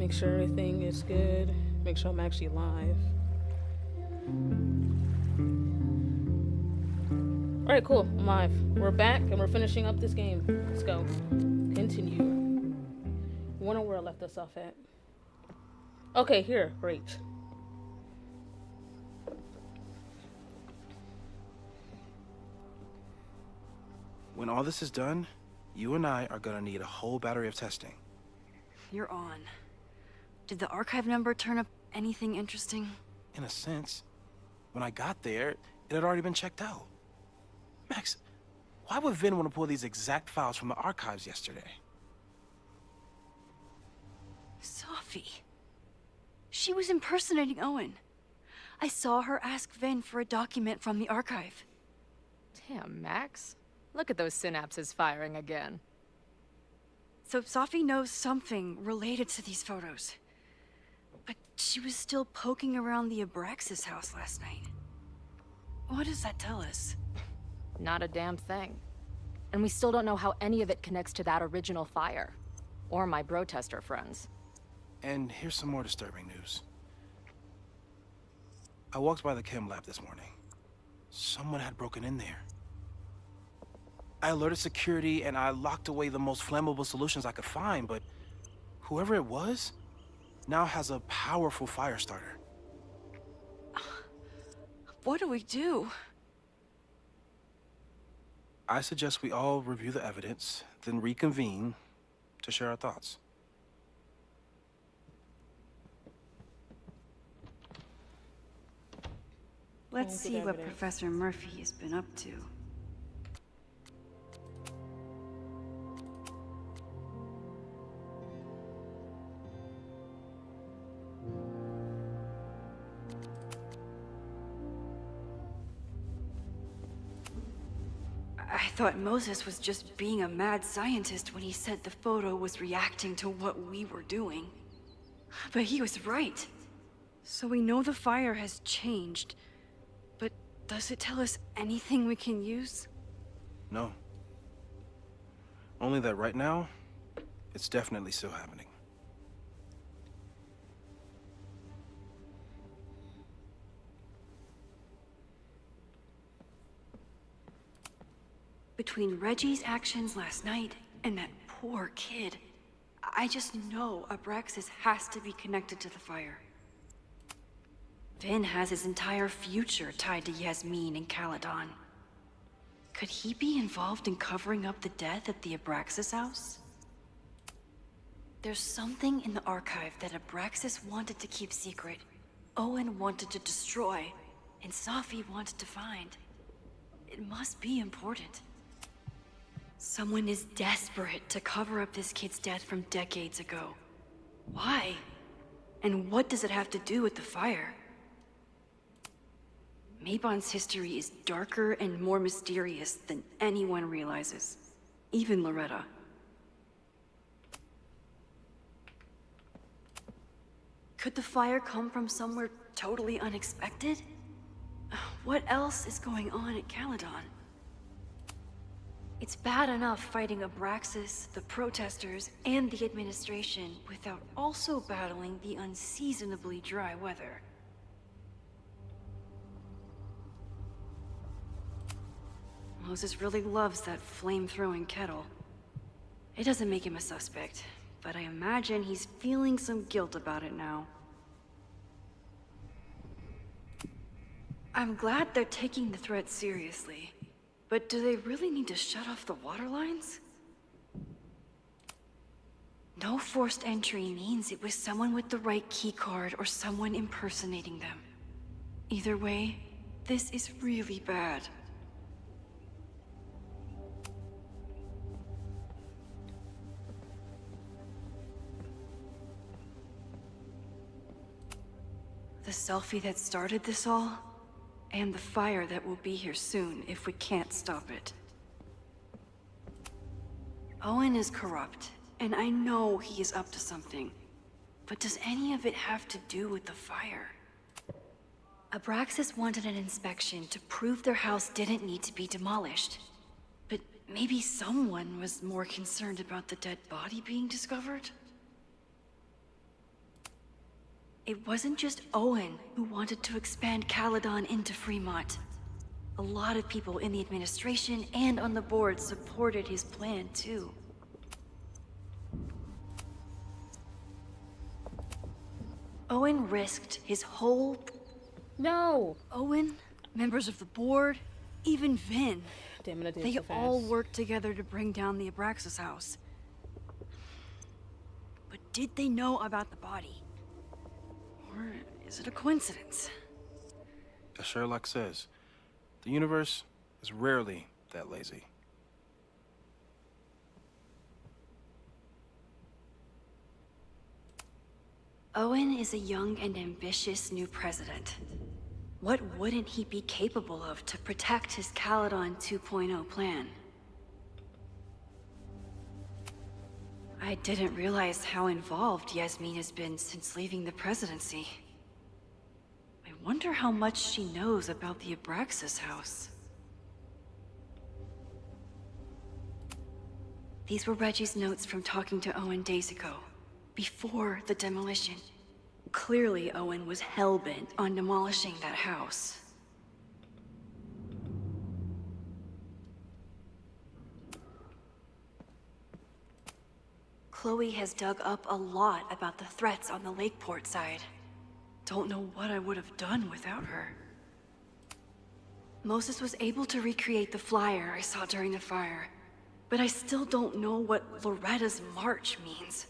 Make sure everything is good. Make sure I'm actually live. Alright, cool. I'm live. We're back and we're finishing up this game. Let's go. Continue. Wonder where I left us off at. Okay, here. Great. When all this is done, you and I are gonna need a whole battery of testing. You're on. Did the archive number turn up anything interesting? In a sense, when I got there, it had already been checked out. Max, why would Vin want to pull these exact files from the archives yesterday? Sophie. She was impersonating Owen. I saw her ask Vin for a document from the archive. Damn, Max. Look at those synapses firing again. So Sophie knows something related to these photos. But she was still poking around the Abraxas house last night. What does that tell us? Not a damn thing. And we still don't know how any of it connects to that original fire. Or my bro-tester friends. And here's some more disturbing news. I walked by the chem lab this morning. Someone had broken in there. I alerted security and I locked away the most flammable solutions I could find, but whoever it was now has a powerful fire starter. What do we do? I suggest we all review the evidence, then reconvene to share our thoughts. Let's see what Professor Murphy has been up to. I thought Moses was just being a mad scientist when he said the photo was reacting to what we were doing. But he was right. So we know the fire has changed. But does it tell us anything we can use? No. Only that right now, it's definitely still happening. Between Reggie's actions last night and that poor kid, I just know Abraxas has to be connected to the fire. Vin has his entire future tied to Yasmin and Caledon. Could he be involved in covering up the death at the Abraxas house? There's something in the archive that Abraxas wanted to keep secret, Owen wanted to destroy, and Sophie wanted to find. It must be important. Someone is desperate to cover up this kid's death from decades ago. Why? And what does it have to do with the fire? Mabon's history is darker and more mysterious than anyone realizes. Even Loretta. Could the fire come from somewhere totally unexpected? What else is going on at Caledon? It's bad enough fighting Abraxas, the protesters, and the administration without also battling the unseasonably dry weather. Moses really loves that flame-throwing kettle. It doesn't make him a suspect, but I imagine he's feeling some guilt about it now. I'm glad they're taking the threat seriously. But do they really need to shut off the water lines? No forced entry means it was someone with the right keycard or someone impersonating them. Either way, this is really bad. The selfie that started this all? And the fire that will be here soon if we can't stop it. Owen is corrupt, and I know he is up to something. But does any of it have to do with the fire? Abraxas wanted an inspection to prove their house didn't need to be demolished. But maybe someone was more concerned about the dead body being discovered? It wasn't just Owen who wanted to expand Caledon into Fremont. A lot of people in the administration and on the board supported his plan, too. Owen risked his whole... No! Owen, members of the board, even Vin. Damn it, I did They so fast. all worked together to bring down the Abraxas house. But did they know about the body? Or is it a coincidence? As Sherlock says, the universe is rarely that lazy. Owen is a young and ambitious new president. What wouldn't he be capable of to protect his Caledon 2.0 plan? I didn't realize how involved Yasmin has been since leaving the presidency. I wonder how much she knows about the Abraxas house. These were Reggie's notes from talking to Owen days ago, before the demolition. Clearly, Owen was hell-bent on demolishing that house. Chloe has dug up a lot about the threats on the Lakeport side. Don't know what I would have done without her. Moses was able to recreate the flyer I saw during the fire, but I still don't know what Loretta's march means.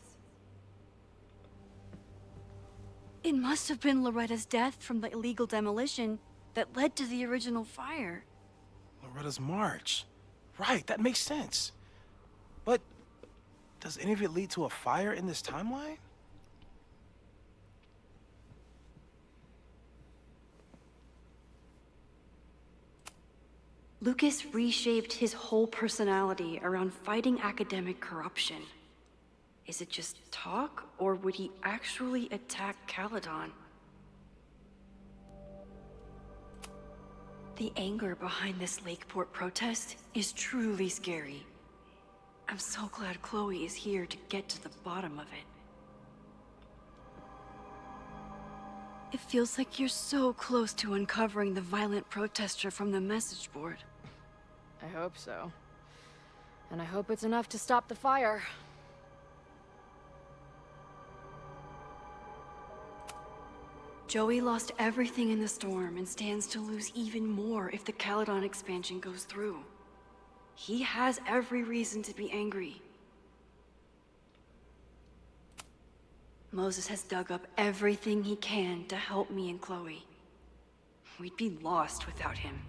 It must have been Loretta's death from the illegal demolition that led to the original fire. Loretta's march. Right, that makes sense. But does any of it lead to a fire in this timeline? Lucas reshaped his whole personality around fighting academic corruption. Is it just talk, or would he actually attack Caledon? The anger behind this Lakeport protest is truly scary. I'm so glad Chloe is here to get to the bottom of it. It feels like you're so close to uncovering the violent protester from the message board. I hope so. And I hope it's enough to stop the fire. Joey lost everything in the storm and stands to lose even more if the Caledon expansion goes through. He has every reason to be angry. Moses has dug up everything he can to help me and Chloe. We'd be lost without him.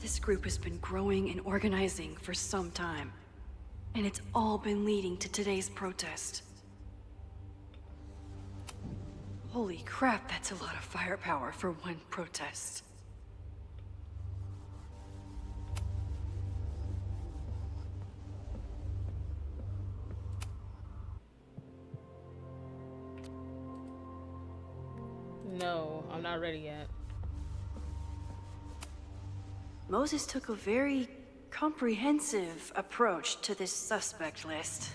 This group has been growing and organizing for some time, and it's all been leading to today's protest. Holy crap, that's a lot of firepower for one protest. No, I'm not ready yet. Moses took a very comprehensive approach to this suspect list.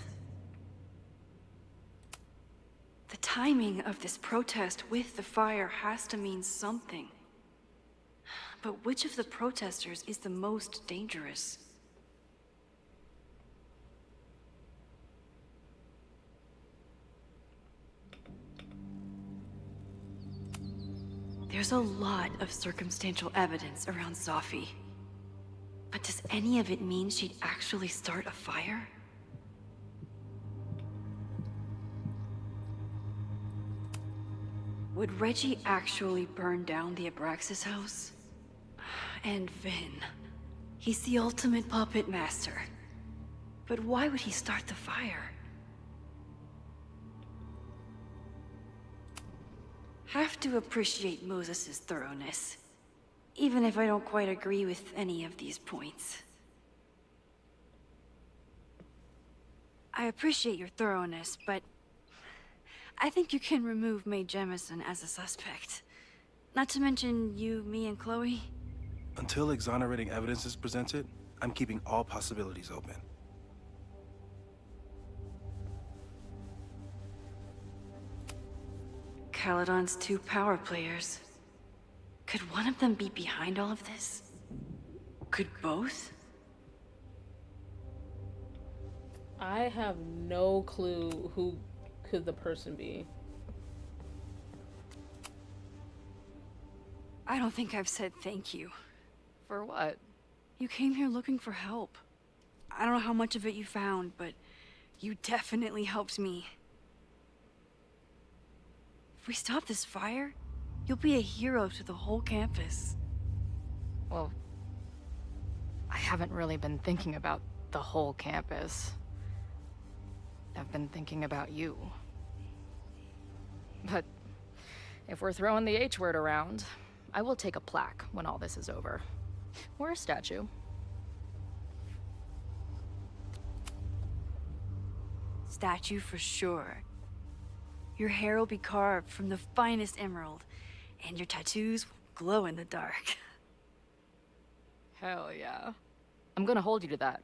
The timing of this protest with the fire has to mean something. But which of the protesters is the most dangerous? There's a lot of circumstantial evidence around Safi. But does any of it mean she'd actually start a fire? Would Reggie actually burn down the Abraxas house? And Vin. He's the ultimate puppet master. But why would he start the fire? Have to appreciate Moses' thoroughness, even if I don't quite agree with any of these points. I appreciate your thoroughness, but I think you can remove Mae Jemison as a suspect. Not to mention you, me, and Chloe. Until exonerating evidence is presented, I'm keeping all possibilities open. Caledon's two power players. Could one of them be behind all of this? Could both? I have no clue who could the person be. I don't think I've said thank you. For what? You came here looking for help. I don't know how much of it you found, but you definitely helped me. If we stop this fire, you'll be a hero to the whole campus. Well, I haven't really been thinking about the whole campus. I've been thinking about you. But if we're throwing the H word around, I will take a plaque when all this is over. Or a statue. Statue for sure. Your hair will be carved from the finest emerald, and your tattoos will glow in the dark. Hell yeah. I'm gonna hold you to that.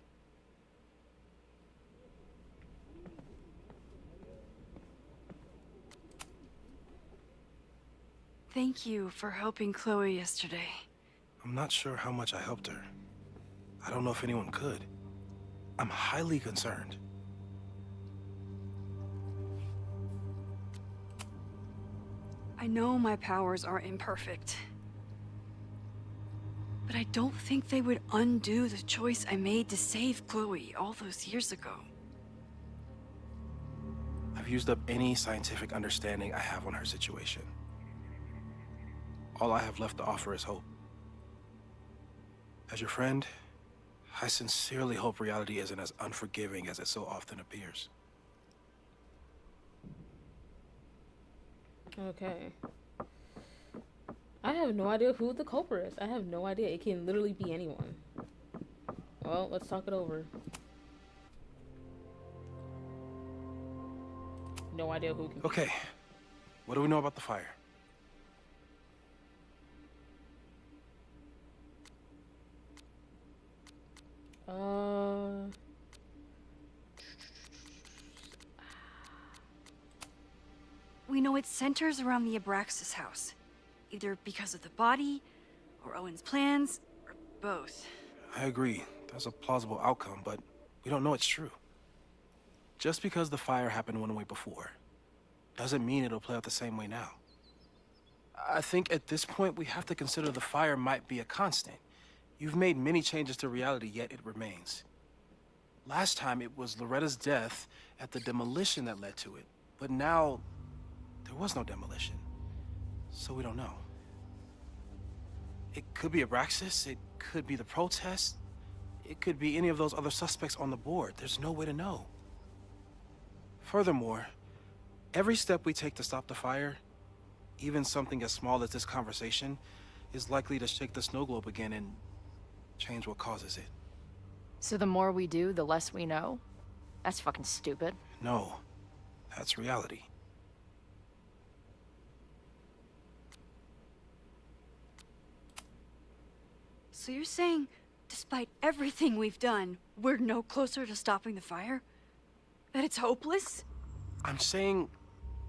Thank you for helping Chloe yesterday. I'm not sure how much I helped her. I don't know if anyone could. I'm highly concerned. I know my powers are imperfect. But I don't think they would undo the choice I made to save Chloe all those years ago. I've used up any scientific understanding I have on her situation. All I have left to offer is hope. As your friend, I sincerely hope reality isn't as unforgiving as it so often appears. Okay. I have no idea who the culprit is. I have no idea. It can literally be anyone. Well, let's talk it over. No idea who can be. Okay. What do we know about the fire? We know it centers around the Abraxas house. Either because of the body, or Owen's plans, or both. I agree. That's a plausible outcome, but we don't know it's true. Just because the fire happened one way before, doesn't mean it'll play out the same way now. I think at this point we have to consider the fire might be a constant. You've made many changes to reality, yet it remains. Last time it was Loretta's death at the demolition that led to it, but now there was no demolition, so we don't know. It could be Abraxas, it could be the protest, it could be any of those other suspects on the board. There's no way to know. Furthermore, every step we take to stop the fire, even something as small as this conversation, is likely to shake the snow globe again and change what causes it. So the more we do, the less we know? That's fucking stupid. No, that's reality. So you're saying, despite everything we've done, we're no closer to stopping the fire? That it's hopeless? I'm saying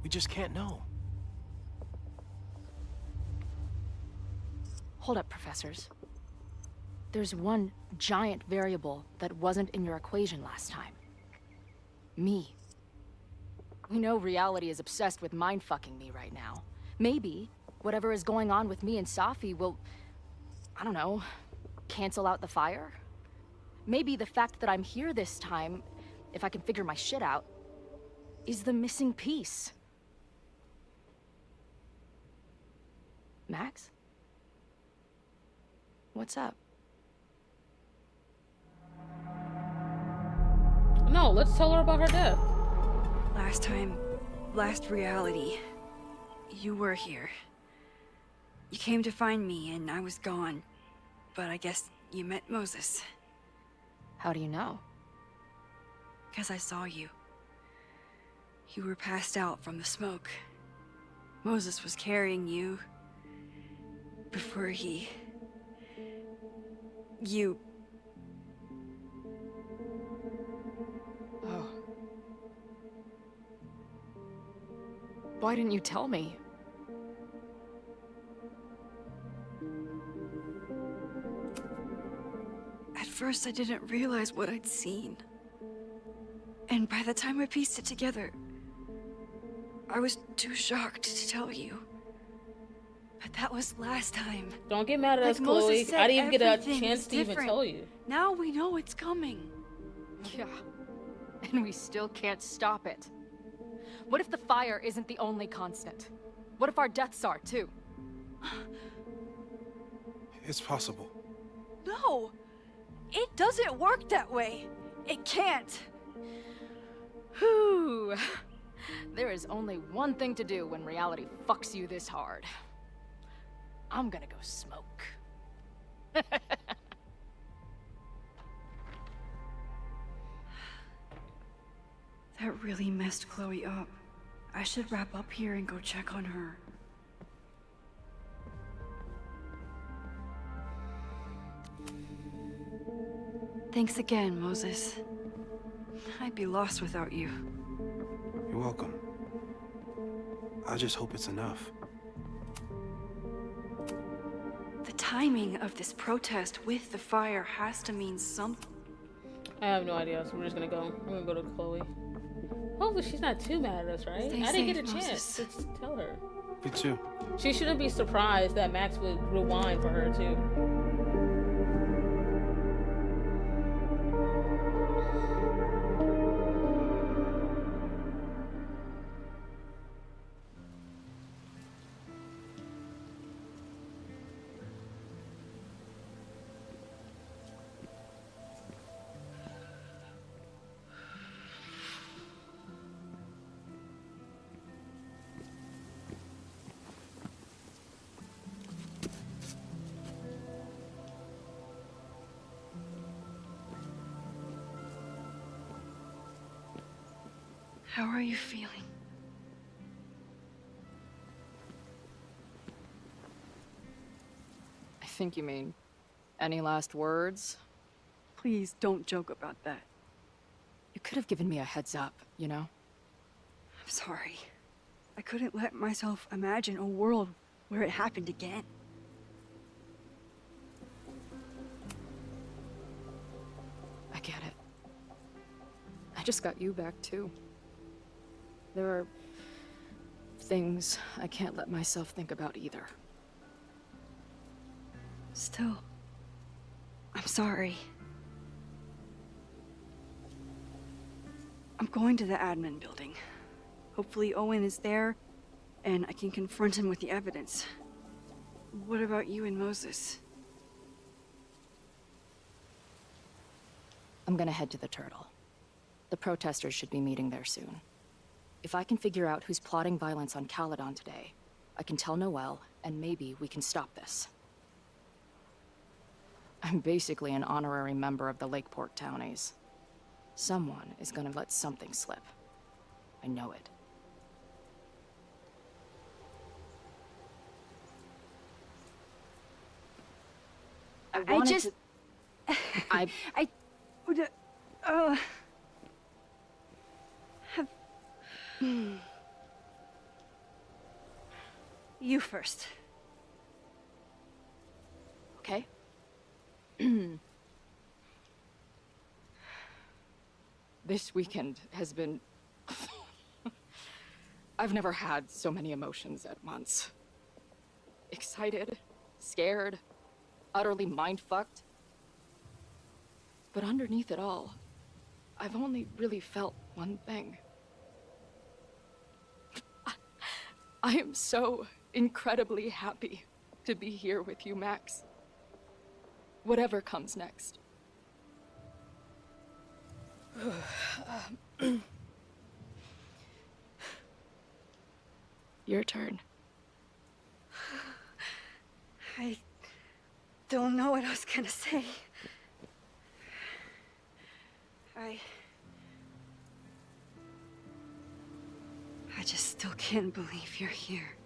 we just can't know. Hold up, professors. There's one giant variable that wasn't in your equation last time. Me. We know reality is obsessed with mind-fucking me right now. Maybe whatever is going on with me and Safi will, I don't know, cancel out the fire? Maybe the fact that I'm here this time, if I can figure my shit out, is the missing piece. Max? What's up? No, let's tell her about her death. Last time, last reality, you were here. You came to find me and I was gone, but I guess you met Moses. How do you know? 'Cause I saw you. You were passed out from the smoke. Moses was carrying you before he... You... Oh. Why didn't you tell me? At first, I didn't realize what I'd seen. And by the time I pieced it together, I was too shocked to tell you. But that was last time. Don't get mad at us, Like Moses Chloe. said, I didn't even get a everything chance is to even different. tell you. Now we know it's coming. Yeah. And we still can't stop it. What if the fire isn't the only constant? What if our deaths are, too? It's possible. No! It doesn't work that way. It can't. Whew. There is only one thing to do when reality fucks you this hard. I'm gonna go smoke. That really messed Chloe up. I should wrap up here and go check on her. Thanks again, Moses. I'd be lost without you. You're welcome. I just hope it's enough. The timing of this protest with the fire has to mean something. I have no idea, so we're just gonna go. We're gonna go to Chloe. Hopefully she's not too mad at us, right? Stay I didn't get a safe, chance to tell her. Me too. She shouldn't be surprised that Max would rewind for her, too. How are you feeling? I think you mean, any last words? Please don't joke about that. You could have given me a heads up, you know? I'm sorry. I couldn't let myself imagine a world where it happened again. I get it. I just got you back, too. There are things I can't let myself think about either. Still, I'm sorry. I'm going to the admin building. Hopefully Owen is there, and I can confront him with the evidence. What about you and Moses? I'm gonna head to the Turtle. The protesters should be meeting there soon. If I can figure out who's plotting violence on Caledon today, I can tell Noelle, and maybe we can stop this. I'm basically an honorary member of the Lakeport Townies. Someone is gonna let something slip. I know it. I wanted just... to... I... I would... have... You first. Okay. This weekend has been... I've never had so many emotions at once. Excited, scared, utterly mind-fucked. But underneath it all, I've only really felt one thing. I am so incredibly happy to be here with you, Max. Whatever comes next. Your turn. I don't know what I was gonna say. I just still can't believe you're here.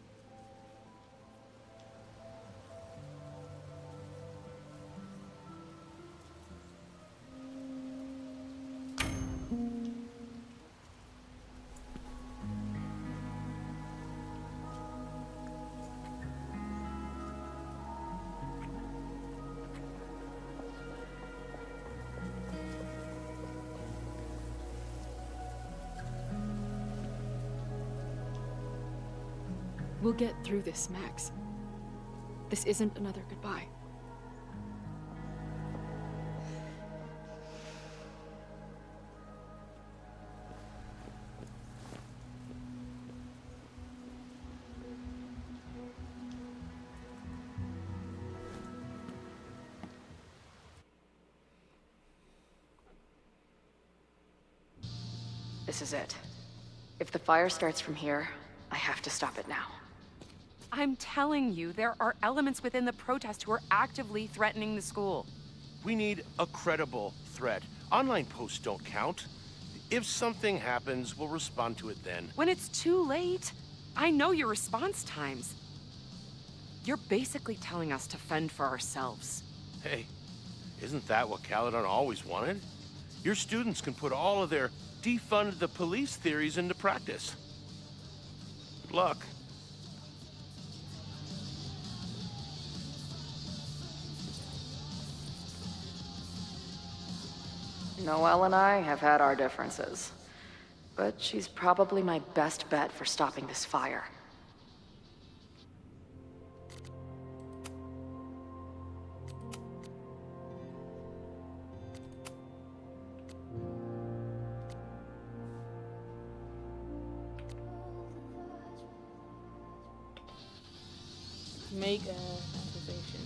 We'll get through this, Max. This isn't another goodbye. This is it. If the fire starts from here, I have to stop it now. I'm telling you, there are elements within the protest who are actively threatening the school. We need a credible threat. Online posts don't count. If something happens, we'll respond to it then. When it's too late, I know your response times. You're basically telling us to fend for ourselves. Hey, isn't that what Caledon always wanted? Your students can put all of their defund the police theories into practice. Good luck. Noelle and I have had our differences, but she's probably my best bet for stopping this fire. Make an accusation.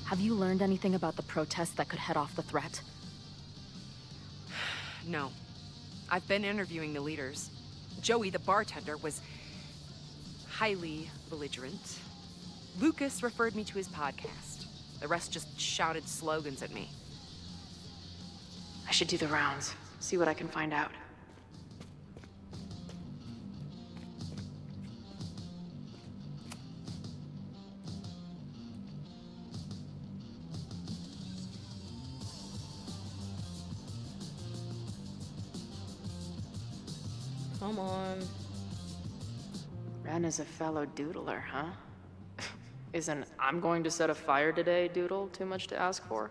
Have you learned anything about the protests that could head off the threat? No. I've been interviewing the leaders. Joey, the bartender, was highly belligerent. Lucas referred me to his podcast. The rest just shouted slogans at me. I should do the rounds, see what I can find out. Come on. Ren is a fellow doodler, huh? Isn't "I'm going to set a fire today" doodle too much to ask for?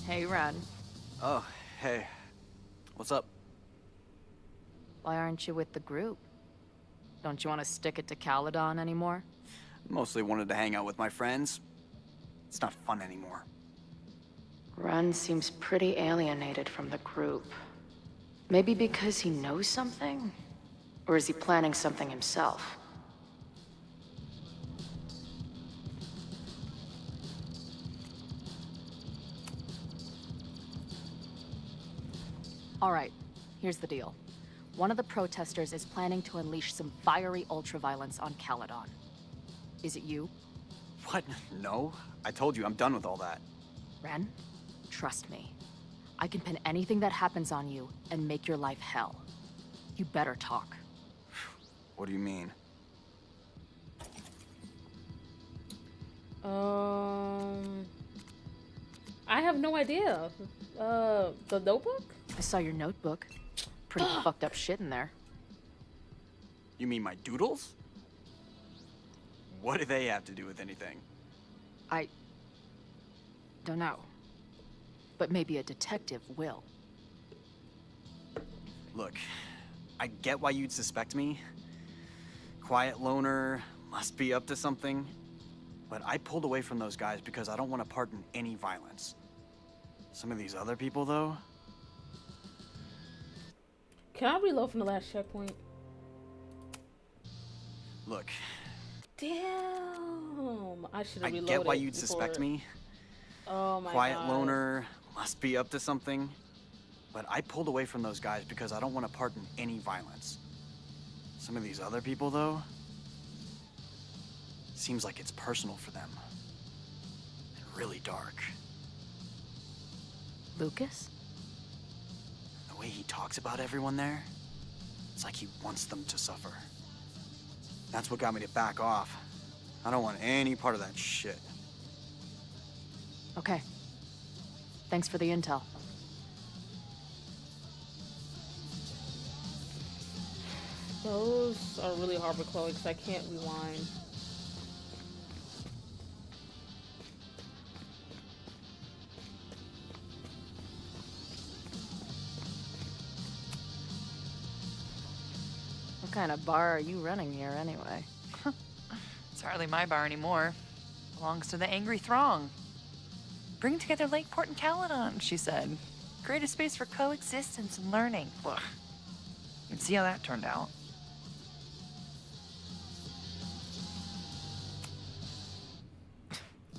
Hey, Ren. Oh, hey. What's up? Why aren't you with the group? Don't you want to stick it to Caledon anymore? Mostly wanted to hang out with my friends. It's not fun anymore. Ren seems pretty alienated from the group. Maybe because he knows something? Or is he planning something himself? All right, here's the deal. One of the protesters is planning to unleash some fiery ultraviolence on Caledon. Is it you? What? No. I told you, I'm done with all that. Ren, trust me. I can pin anything that happens on you and make your life hell. You better talk. What do you mean? I have no idea. The notebook? I saw your notebook. Pretty fucked up shit in there. You mean my doodles? What do they have to do with anything? I don't know. But maybe a detective will. Look, I get why you'd suspect me. Quiet loner, must be up to something. But I pulled away from those guys because I don't want to part in any violence. Some of these other people, though... Can I reload from the last checkpoint? Look, Damn. I should I have reloaded. get why you'd before- suspect me. Oh my Quiet god. loner, must be up to something. But I pulled away from those guys because I don't want to part in any violence. Some of these other people, though... Seems like it's personal for them. And really dark. Lucas? The way he talks about everyone there, it's like he wants them to suffer. That's what got me to back off. I don't want any part of that shit. Okay. Thanks for the intel. Those are really hard for Chloe because I can't rewind. kind of bar are you running here, anyway? It's hardly my bar anymore. Belongs to the Angry Throng. Bring together Lakeport and Caledon, she said. Create a space for coexistence and learning. Look, you can see how that turned out.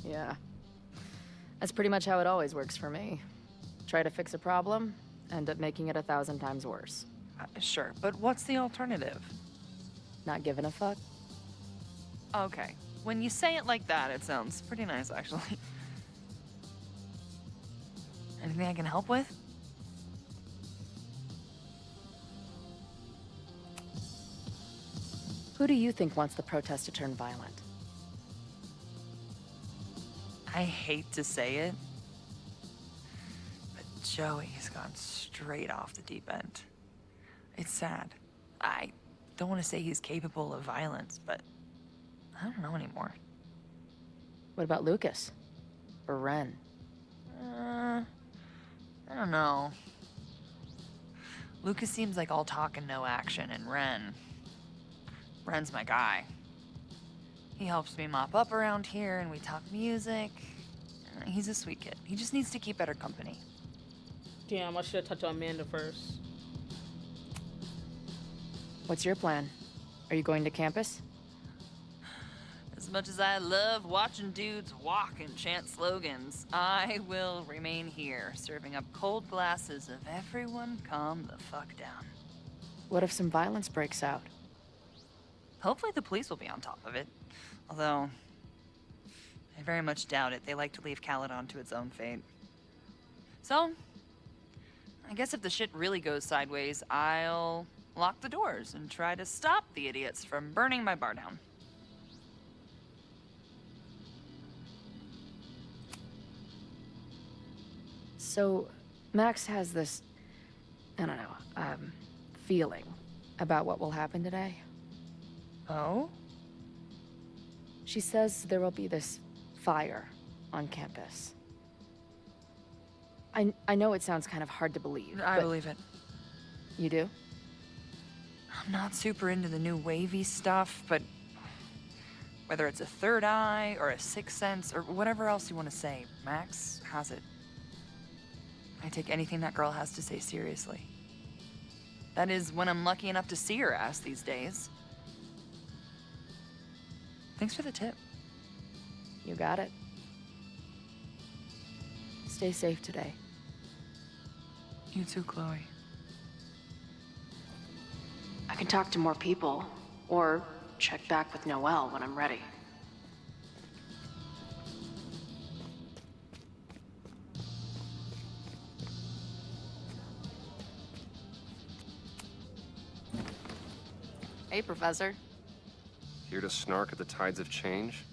Yeah. That's pretty much how it always works for me. Try to fix a problem, end up making it 1,000 times worse. Sure, but what's the alternative? Not giving a fuck? Okay, when you say it like that, it sounds pretty nice, actually. Anything I can help with? Who do you think wants the protest to turn violent? I hate to say it, but Joey's gone straight off the deep end. It's sad. I don't want to say he's capable of violence, but I don't know anymore. What about Lucas? Or Ren? I don't know. Lucas seems like all talk and no action, and Ren's my guy. He helps me mop up around here, and we talk music. He's a sweet kid. He just needs to keep better company. Damn, I should have touched on Amanda first. What's your plan? Are you going to campus? As much as I love watching dudes walk and chant slogans, I will remain here, serving up cold glasses of everyone calm the fuck down. What if some violence breaks out? Hopefully the police will be on top of it. Although, I very much doubt it. They like to leave Caledon to its own fate. So, I guess if the shit really goes sideways, I'll lock the doors and try to stop the idiots from burning my bar down. So, Max has this, I don't know, feeling about what will happen today. Oh? She says there will be this fire on campus. I know it sounds kind of hard to believe. I but believe it. You do? I'm not super into the new wavy stuff, but whether it's a third eye or a sixth sense or whatever else you want to say, Max has it. I take anything that girl has to say seriously. That is when I'm lucky enough to see her ass these days. Thanks for the tip. You got it. Stay safe today. You too, Chloe. I can talk to more people, or check back with Noelle when I'm ready. Hey, Professor. Here to snark at the tides of change?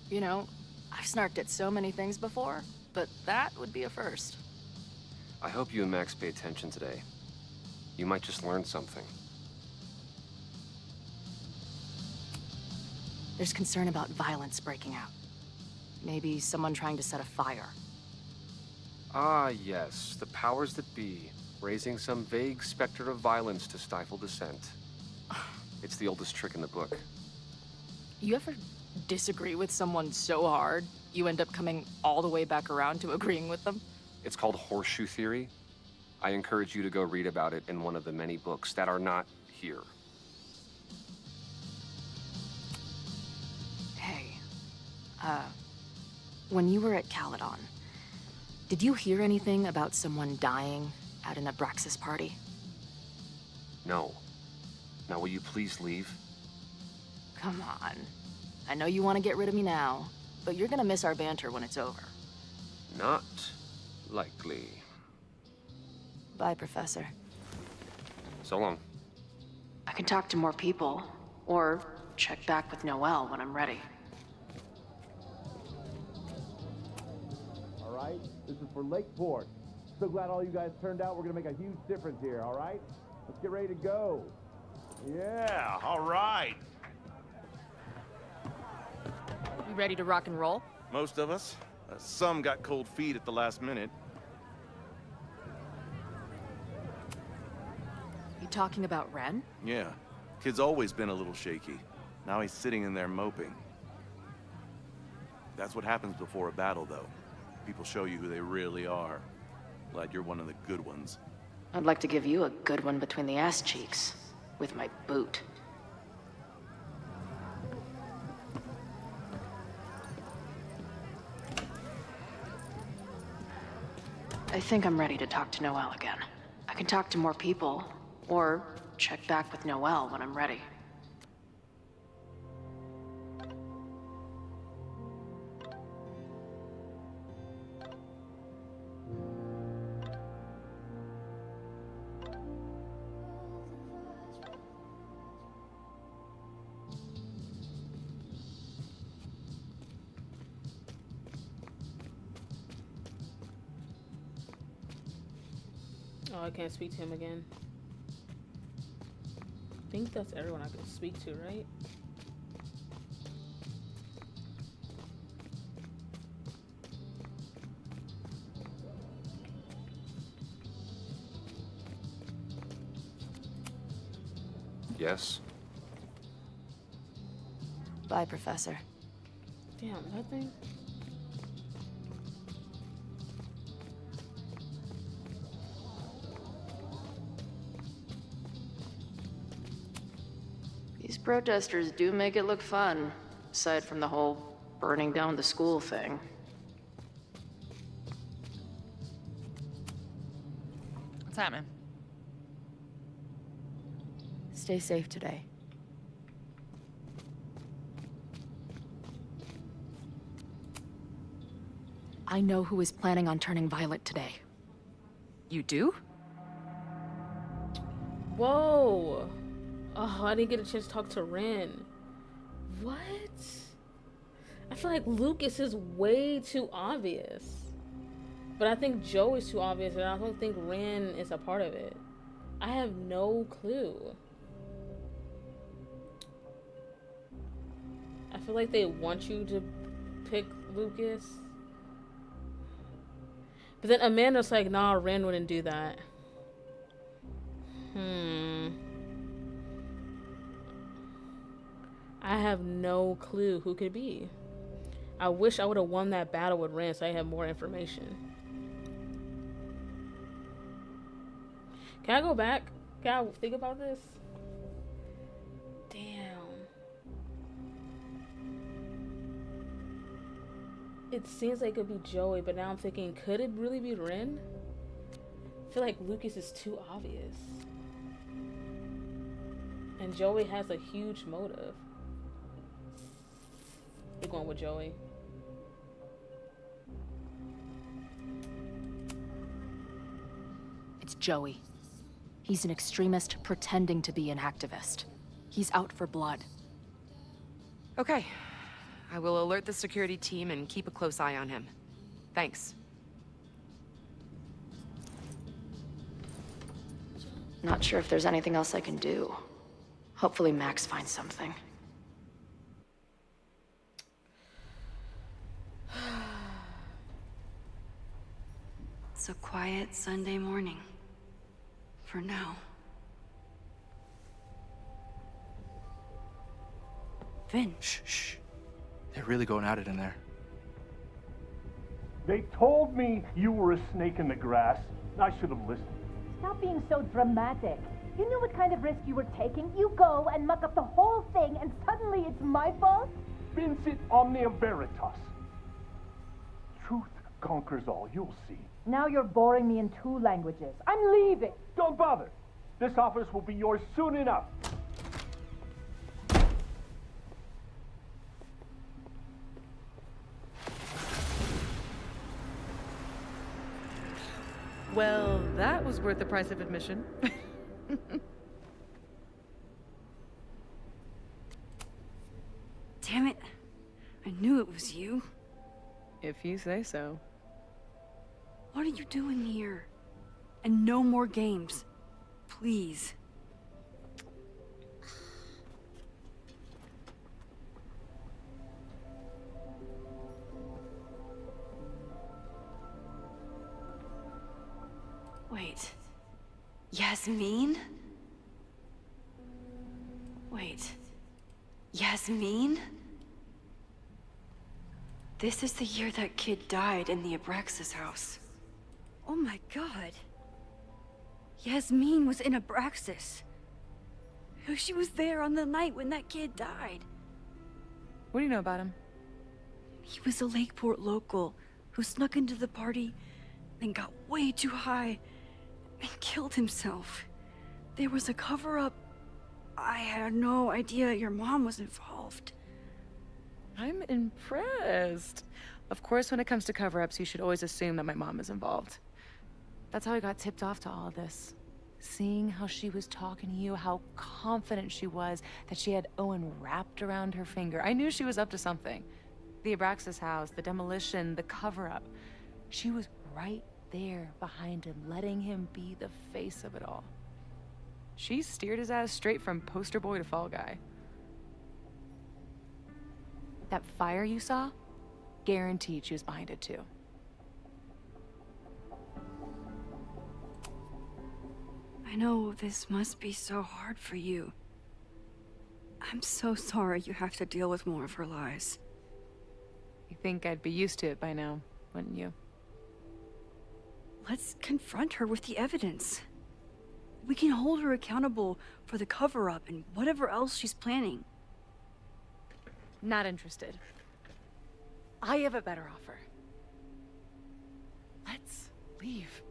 You know, I've snarked at so many things before, but that would be a first. I hope you and Max pay attention today. You might just learn something. There's concern about violence breaking out. Maybe someone trying to set a fire. Ah, yes, the powers that be, raising some vague specter of violence to stifle dissent. It's the oldest trick in the book. You ever disagree with someone so hard, you end up coming all the way back around to agreeing with them? It's called horseshoe theory. I encourage you to go read about it in one of the many books that are not here. Hey, when you were at Caledon, did you hear anything about someone dying at an Abraxas party? No. Now will you please leave? Come on. I know you want to get rid of me now, but you're gonna miss our banter when it's over. Not likely. Bye, Professor. So long. I can talk to more people, or check back with Noelle when I'm ready. All right, this is for Lakeport. So glad all you guys turned out. We're gonna make a huge difference here, all right? Let's get ready to go. Yeah, all right. You ready to rock and roll? Most of us. Some got cold feet at the last minute. You talking about Ren? Yeah. Kid's always been a little shaky. Now he's sitting in there moping. That's what happens before a battle, though. People show you who they really are. Glad you're one of the good ones. I'd like to give you a good one between the ass cheeks. With my boot. I think I'm ready to talk to Noelle again. I can talk to more people, or check back with Noelle when I'm ready. Oh, I can't speak to him again. I think that's everyone I can speak to, right? Yes? Bye, Professor. Damn, that thing. These protesters do make it look fun, aside from the whole burning down the school thing. What's happening? Stay safe today. I know who is planning on turning violent today. You do? Whoa! Oh, I didn't get a chance to talk to Ren. What? I feel like Lucas is way too obvious. But I think Joe is too obvious, and I don't think Ren is a part of it. I have no clue. I feel like they want you to pick Lucas. But then Amanda's like, nah, Ren wouldn't do that. I have no clue who could be. I wish I would have won that battle with Ren so I had more information. Can I go back? Can I think about this? Damn. It seems like it could be Joey, but now I'm thinking, could it really be Ren? I feel like Lucas is too obvious. And Joey has a huge motive. We're going with Joey. It's Joey. He's an extremist pretending to be an activist. He's out for blood. Okay. I will alert the security team and keep a close eye on him. Thanks. Not sure if there's anything else I can do. Hopefully Max finds something. It's a quiet Sunday morning. For now. Vin. Shh. They're really going at it in there. They told me you were a snake in the grass. I should have listened. Stop being so dramatic. You knew what kind of risk you were taking. You go and muck up the whole thing, and suddenly it's my fault? Vincit omnia veritas. Truth conquers all, you'll see. Now you're boring me in 2 languages. I'm leaving. Don't bother. This office will be yours soon enough. Well, that was worth the price of admission. Damn it. I knew it was you. If you say so. What are you doing here? And no more games. Please. Wait. Yasmin? Yasmin? This is the year that kid died in the Abraxas house. Oh my god. Yasmin was in Abraxas. She was there on the night when that kid died. What do you know about him? He was a Lakeport local who snuck into the party, then got way too high and killed himself. There was a cover-up. I had no idea your mom was involved. I'm impressed. Of course, when it comes to cover-ups, you should always assume that my mom is involved. That's how I got tipped off to all of this. Seeing how she was talking to you, how confident she was that she had Owen wrapped around her finger. I knew she was up to something. The Abraxas house, the demolition, the cover-up. She was right there behind him, letting him be the face of it all. She steered his ass straight from poster boy to fall guy. That fire you saw? Guaranteed she was behind it too. I know this must be so hard for you. I'm so sorry you have to deal with more of her lies. You think I'd be used to it by now, wouldn't you? Let's confront her with the evidence. We can hold her accountable for the cover-up and whatever else she's planning. Not interested. I have a better offer. Let's leave.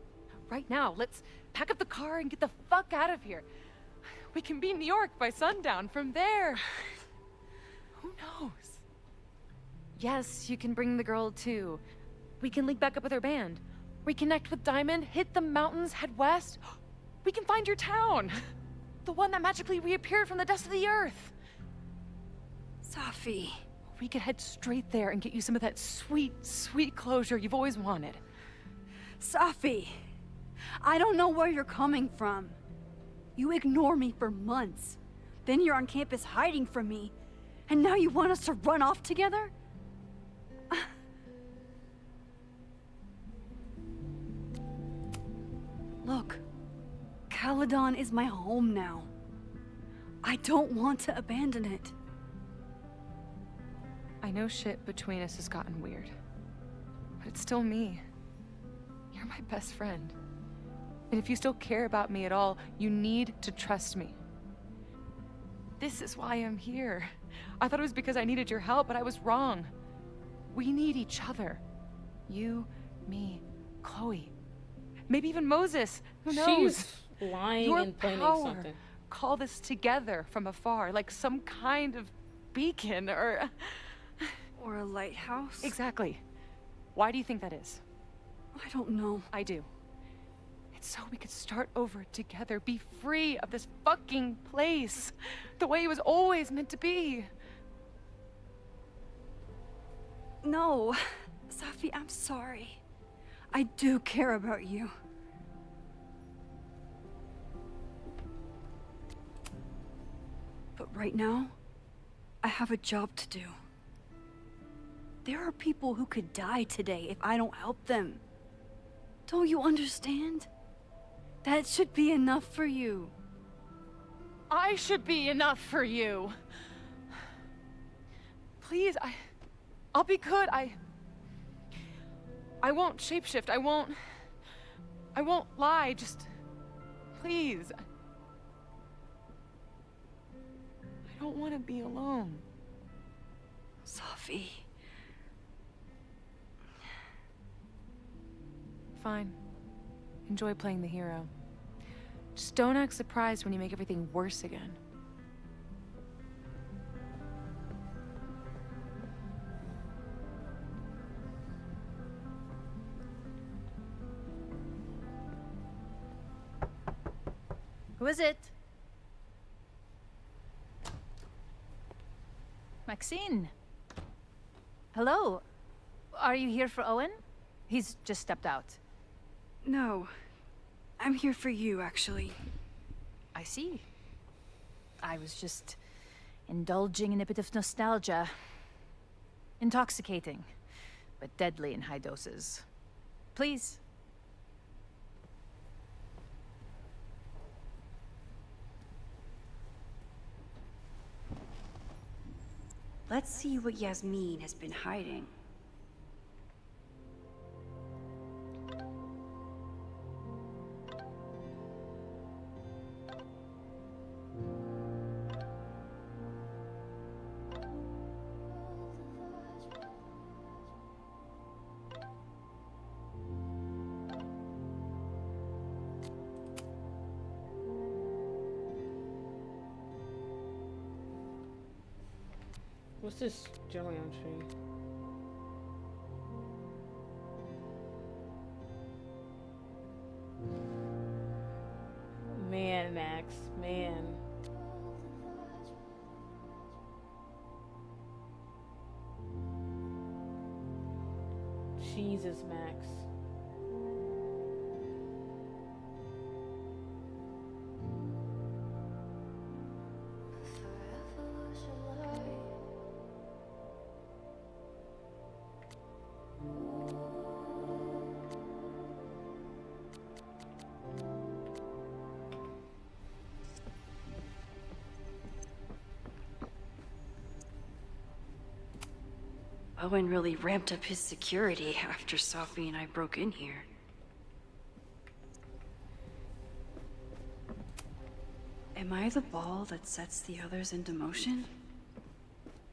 Right now, let's pack up the car and get the fuck out of here. We can be in New York by sundown. From there, who knows? Yes, you can bring the girl too. We can link back up with her band. Reconnect with Diamond, hit the mountains, head west. We can find your town. The one that magically reappeared from the dust of the earth. Safi. We could head straight there and get you some of that sweet, sweet closure you've always wanted. Safi, I don't know where you're coming from. You ignore me for months. Then you're on campus hiding from me. And now you want us to run off together? Look, Caledon is my home now. I don't want to abandon it. I know shit between us has gotten weird, but it's still me. You're my best friend. And if you still care about me at all, you need to trust me. This is why I'm here. I thought it was because I needed your help, but I was wrong. We need each other. You, me, Chloe. Maybe even Moses. Who knows? She's lying Your and planning power something. called us together from afar, like some kind of beacon or a lighthouse? Exactly. Why do you think that is? I don't know. I do. It's so we could start over together, be free of this fucking place, the way it was always meant to be. No, Safi, I'm sorry. I do care about you. But right now, I have a job to do. There are people who could die today if I don't help them. Don't you understand? That should be enough for you. I should be enough for you. Please, I'll be good. I won't shapeshift. I won't lie. Just please. I don't want to be alone. Safi. Fine. Enjoy playing the hero. Just don't act surprised when you make everything worse again. Who is it? Maxine. Hello. Are you here for Owen? He's just stepped out. No. I'm here for you, actually. I see. I was just indulging in a bit of nostalgia. Intoxicating, but deadly in high doses. Please. Let's see what Yasmin has been hiding. What's this journal entry? Man, Max, man. Jesus, Max. Owen really ramped up his security after Sophie and I broke in here. Am I the ball that sets the others into motion?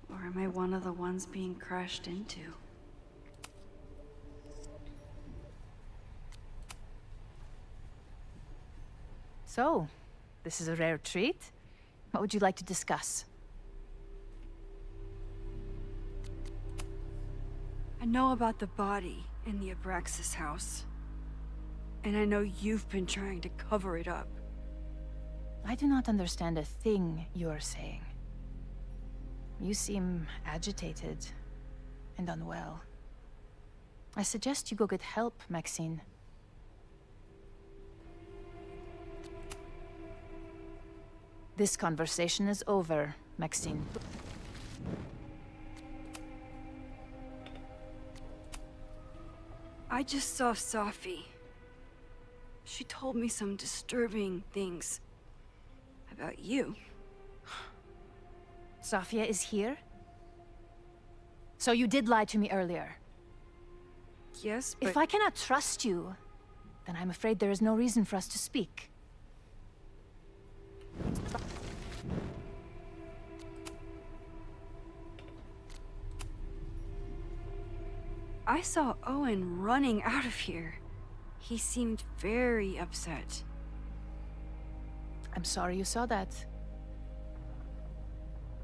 Or am I one of the ones being crashed into? So, this is a rare treat. What would you like to discuss? I know about the body in the Abraxas house. And I know you've been trying to cover it up. I do not understand a thing you're saying. You seem agitated and unwell. I suggest you go get help, Maxine. This conversation is over, Maxine. I just saw Sophie. She told me some disturbing things about you. Sophia is here? So you did lie to me earlier? Yes, but... If I cannot trust you, then I'm afraid there is no reason for us to speak. I saw Owen running out of here. He seemed very upset. I'm sorry you saw that.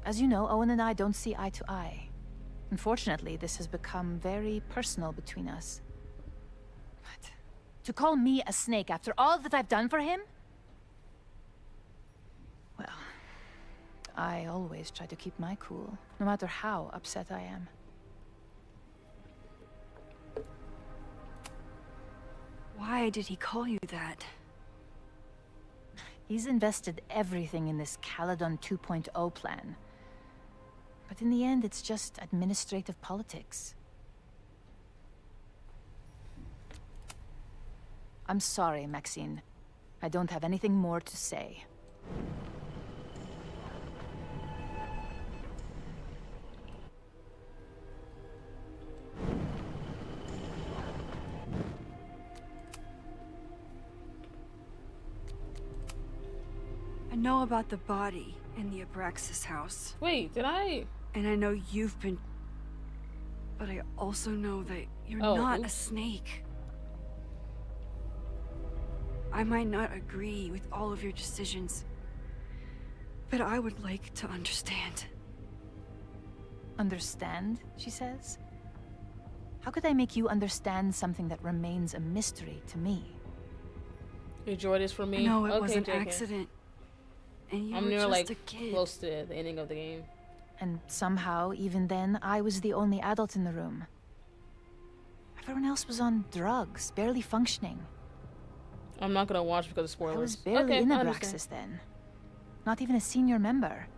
As you know, Owen and I don't see eye to eye. Unfortunately, this has become very personal between us. But to call me a snake after all that I've done for him? Well, I always try to keep my cool, no matter how upset I am. Why did he call you that? He's invested everything in this Caledon 2.0 plan. But in the end, it's just administrative politics. I'm sorry, Maxine. I don't have anything more to say. I know about the body in the Abraxas house. Wait, did I? And I know you've been... But I also know that you're not a snake. I might not agree with all of your decisions, but I would like to understand. Understand, she says? How could I make you understand something that remains a mystery to me? You enjoyed this for me? I know it okay, was an JK. accident. And you I'm were near, just like, a kid. close to the ending of the game. And somehow, even then, I was the only adult in the room. Everyone else was on drugs, barely functioning. I'm not gonna watch because of spoilers. I was barely in Abraxas then. Not even a senior member.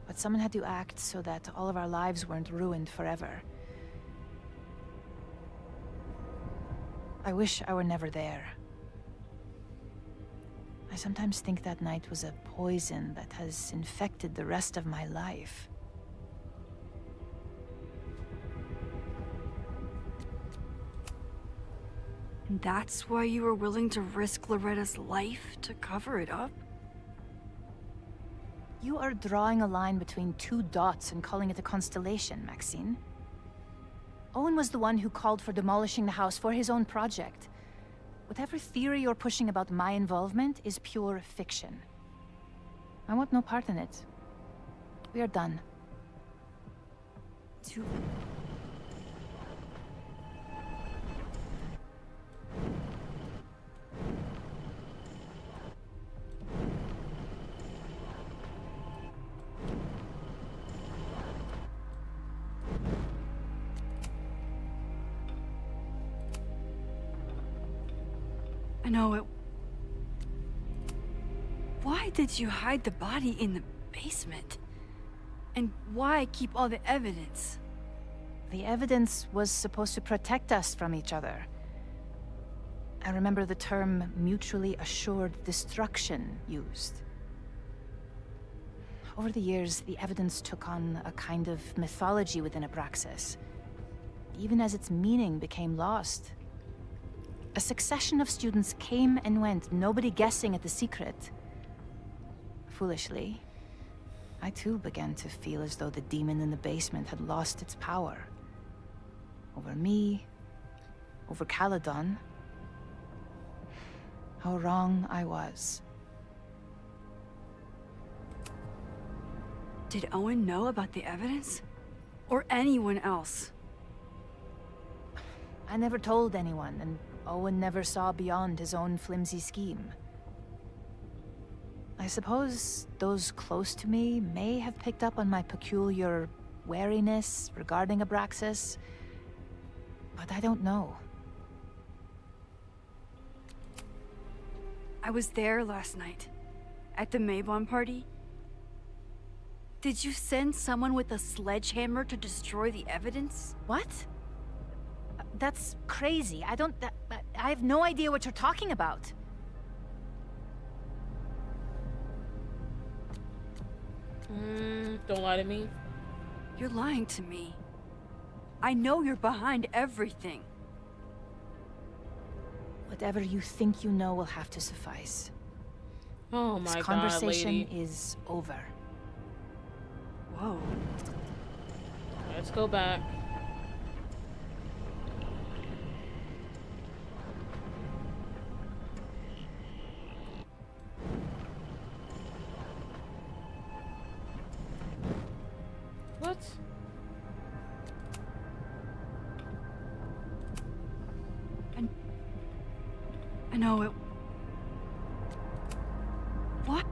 But someone had to act so that all of our lives weren't ruined forever. I wish I were never there. I sometimes think that night was a poison that has infected the rest of my life. And that's why you were willing to risk Loretta's life to cover it up? You are drawing a line between two dots and calling it a constellation, Maxine. Owen was the one who called for demolishing the house for his own project. Whatever theory you're pushing about my involvement is pure fiction. I want no part in it. We are done. I know it. Why did you hide the body in the basement? And why keep all the evidence? The evidence was supposed to protect us from each other. I remember the term mutually assured destruction used. Over the years, the evidence took on a kind of mythology within Abraxas, even as its meaning became lost. A succession of students came and went, nobody guessing at the secret. Foolishly, I too began to feel as though the demon in the basement had lost its power. Over me, over Caledon. How wrong I was. Did Owen know about the evidence? Or anyone else? I never told anyone, and Owen never saw beyond his own flimsy scheme. I suppose those close to me may have picked up on my peculiar wariness regarding Abraxas, but I don't know. I was there last night, at the Maybon party. Did you send someone with a sledgehammer to destroy the evidence? What? That's crazy. I have no idea what you're talking about. Don't lie to me. You're lying to me. I know you're behind everything. Whatever you think you know will have to suffice. Oh my this God, conversation lady. is over. Whoa. Let's go back. What? I know it. What?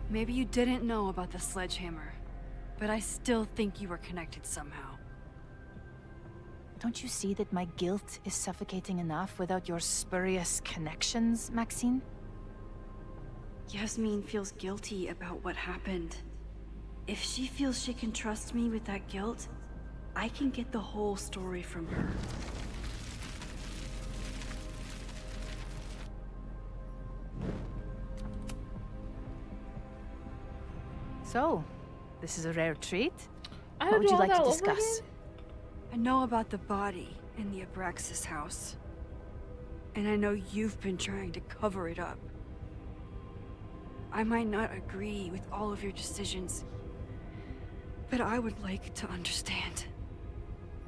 Maybe you didn't know about the sledgehammer, but I still think you were connected somehow. Don't you see that my guilt is suffocating enough without your spurious connections, Maxine? Yasmin feels guilty about what happened. If she feels she can trust me with that guilt, I can get the whole story from her. So, this is a rare treat. I What would you like to all over discuss? again? I know about the body in the Abraxas house. And I know you've been trying to cover it up. I might not agree with all of your decisions, but I would like to understand.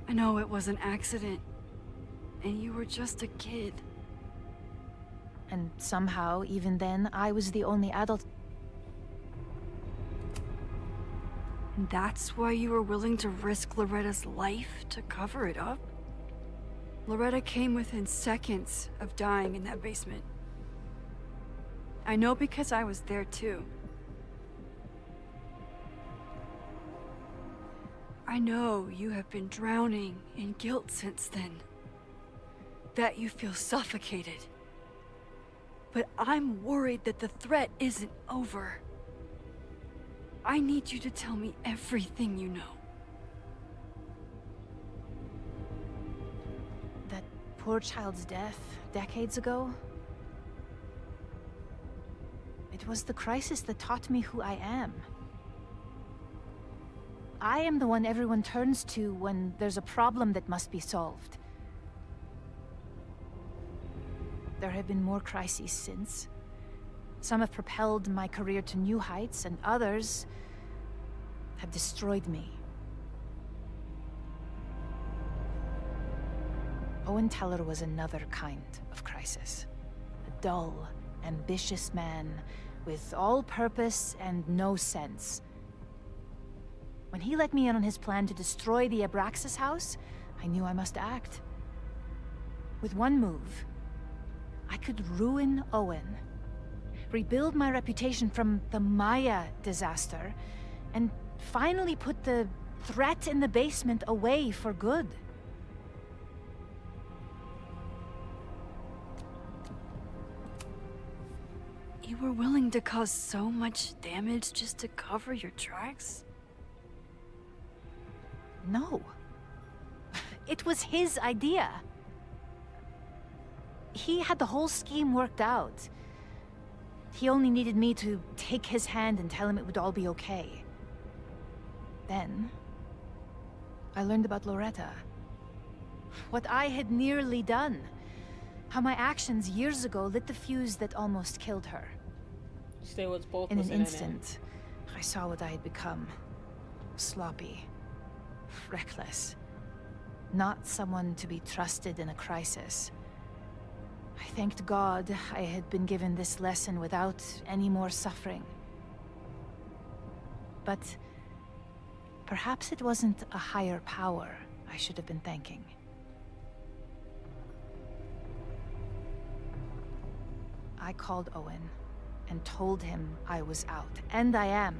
I know it was an accident, and you were just a kid. And somehow, even then, I was the only adult. And that's why you were willing to risk Loretta's life to cover it up? Loretta came within seconds of dying in that basement. I know because I was there too. I know you have been drowning in guilt since then. That you feel suffocated. But I'm worried that the threat isn't over. I need you to tell me everything you know. That poor child's death decades ago? It was the crisis that taught me who I am. I am the one everyone turns to when there's a problem that must be solved. There have been more crises since. Some have propelled my career to new heights, and others have destroyed me. Owen Teller was another kind of crisis. A dull, ambitious man with all purpose and no sense. When he let me in on his plan to destroy the Abraxas house, I knew I must act. With one move, I could ruin Owen, rebuild my reputation from the Maya disaster, and finally put the threat in the basement away for good. You were willing to cause so much damage just to cover your tracks? No. It was his idea. He had the whole scheme worked out. He only needed me to take his hand and tell him it would all be okay. Then, I learned about Loretta. What I had nearly done. How my actions years ago lit the fuse that almost killed her. Stay with both in an instant, I saw what I had become. Sloppy. Reckless. Not someone to be trusted in a crisis. I thanked God I had been given this lesson without any more suffering. But perhaps it wasn't a higher power I should have been thanking. I called Owen and told him I was out, and I am.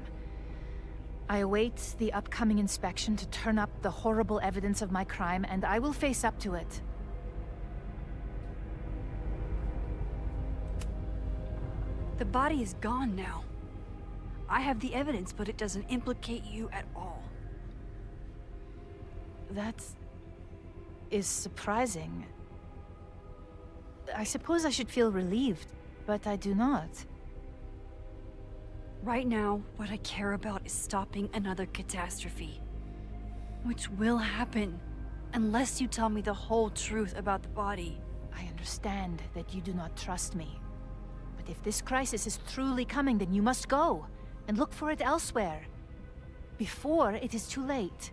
I await the upcoming inspection to turn up the horrible evidence of my crime, and I will face up to it. The body is gone now. I have the evidence, but it doesn't implicate you at all. That is surprising. I suppose I should feel relieved, but I do not. Right now, what I care about is stopping another catastrophe. Which will happen, unless you tell me the whole truth about the body. I understand that you do not trust me. But if this crisis is truly coming, then you must go, and look for it elsewhere. Before it is too late.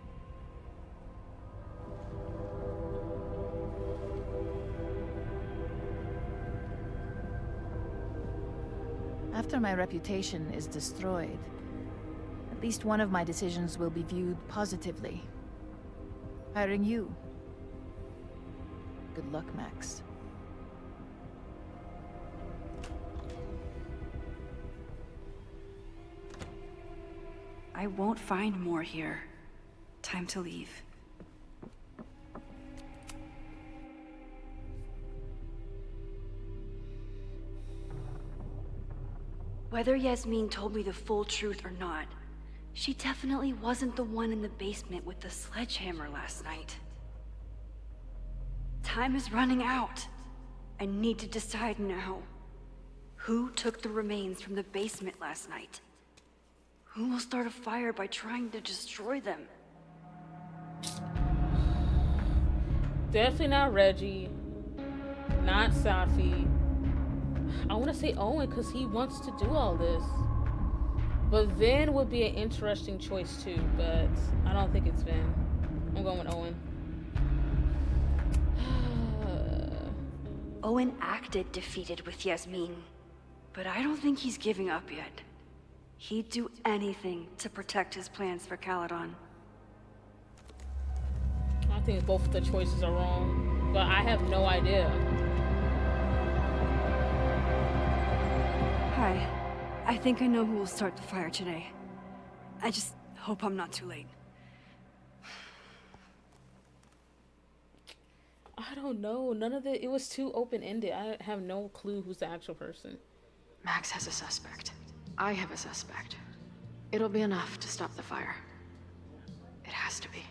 After my reputation is destroyed, at least one of my decisions will be viewed positively. Hiring you. Good luck, Max. I won't find more here. Time to leave. Whether Yasmin told me the full truth or not, she definitely wasn't the one in the basement with the sledgehammer last night. Time is running out. I need to decide now. Who took the remains from the basement last night? Who will start a fire by trying to destroy them? Definitely not Reggie. Not Safi. I want to say Owen because he wants to do all this. But Vin would be an interesting choice too, but I don't think it's Vin. I'm going with Owen. Owen acted defeated with Yasmin, but I don't think he's giving up yet. He'd do anything to protect his plans for Caledon. I think both of the choices are wrong, but I have no idea. Hi. I think I know who will start the fire today. I just hope I'm not too late. I don't know. None of it was too open-ended. I have no clue who's the actual person. Max has a suspect. I have a suspect. It'll be enough to stop the fire. It has to be.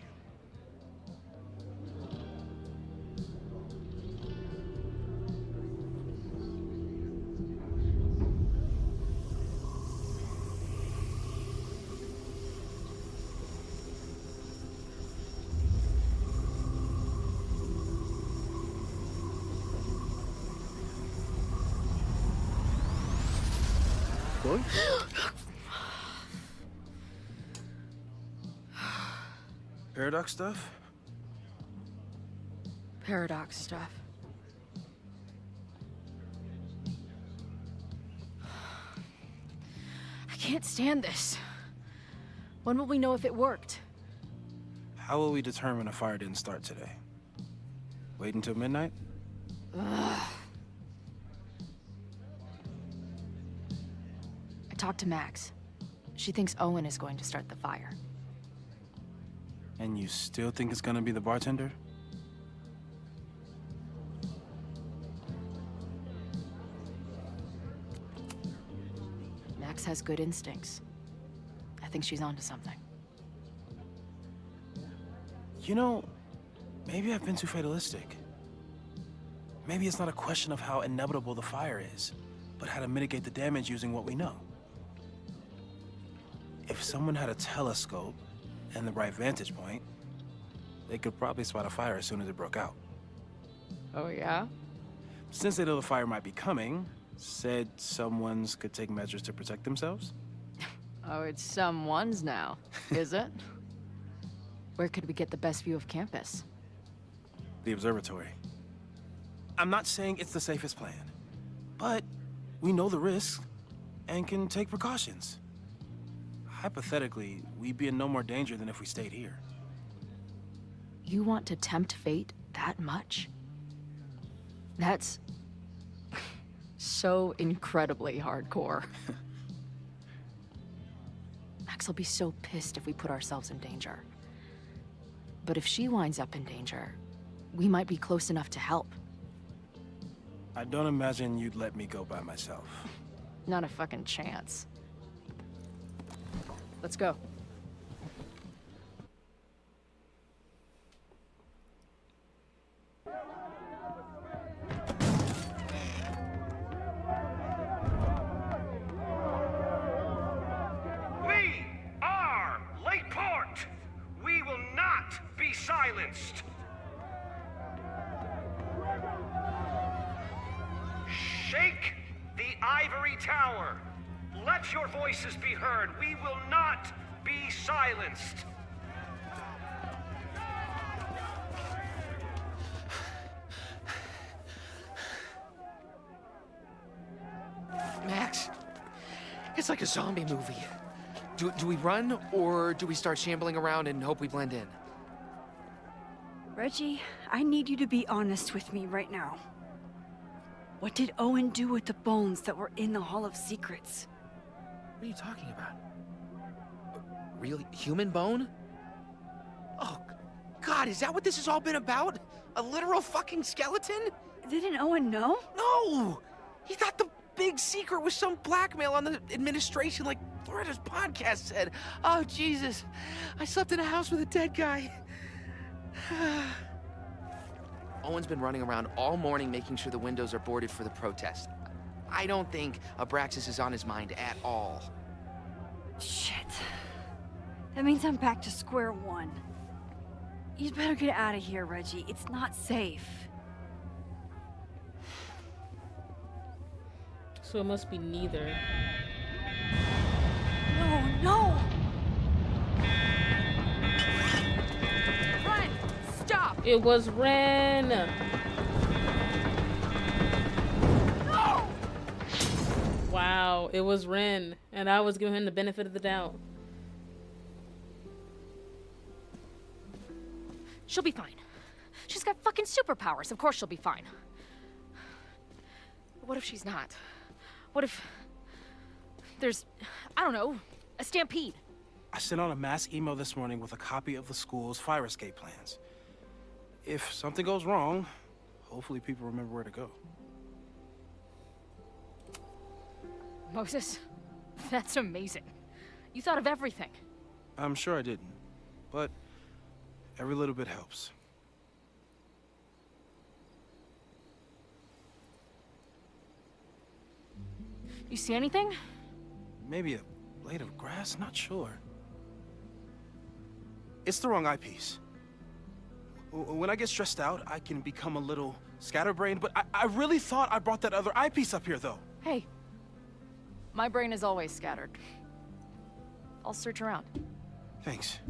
going? Paradox stuff? Paradox stuff. I can't stand this. When will we know if it worked? How will we determine a fire didn't start today? Wait until midnight? Ugh. I talked to Max. She thinks Owen is going to start the fire. And you still think it's gonna be the bartender? Max has good instincts. I think she's onto something. You know, maybe I've been too fatalistic. Maybe it's not a question of how inevitable the fire is, but how to mitigate the damage using what we know. If someone had a telescope and the right vantage point, they could probably spot a fire as soon as it broke out. Oh, yeah? Since they know the fire might be coming, said someone's could take measures to protect themselves? Oh, it's someone's now, is it? Where could we get the best view of campus? The observatory. I'm not saying it's the safest plan, but we know the risks and can take precautions. Hypothetically, we'd be in no more danger than if we stayed here. You want to tempt fate that much? That's so incredibly hardcore. Max will be so pissed if we put ourselves in danger. But if she winds up in danger, we might be close enough to help. I don't imagine you'd let me go by myself. Not a fucking chance. Let's go. We are Lakeport! We will not be silenced! Shake the ivory tower! Let your voices be heard! We will not be silenced! Max, it's like a zombie movie. Do we run, or do we start shambling around and hope we blend in? Reggie, I need you to be honest with me right now. What did Owen do with the bones that were in the Hall of Secrets? What are you talking about? Real human bone? Oh, God, is that what this has all been about? A literal fucking skeleton? Didn't Owen know? No! He thought the big secret was some blackmail on the administration, like Loretta's podcast said. Oh, Jesus. I slept in a house with a dead guy. Owen's been running around all morning making sure the windows are boarded for the protest. I don't think Abraxas is on his mind at all. Shit. That means I'm back to square one. You'd better get out of here, Reggie. It's not safe. So it must be neither. No, no! Run! Stop! It was Ren! No! Wow, it was Ren. And I was giving him the benefit of the doubt. She'll be fine. She's got fucking superpowers. Of course she'll be fine. But what if she's not? What if there's, I don't know, a stampede? I sent out a mass email this morning with a copy of the school's fire escape plans. If something goes wrong, hopefully people remember where to go. Moses, that's amazing. You thought of everything. I'm sure I didn't, but every little bit helps. You see anything? Maybe a blade of grass, not sure. It's the wrong eyepiece. When I get stressed out, I can become a little scatterbrained, but I really thought I brought that other eyepiece up here, though. Hey, My brain is always scattered. I'll search around. Thanks.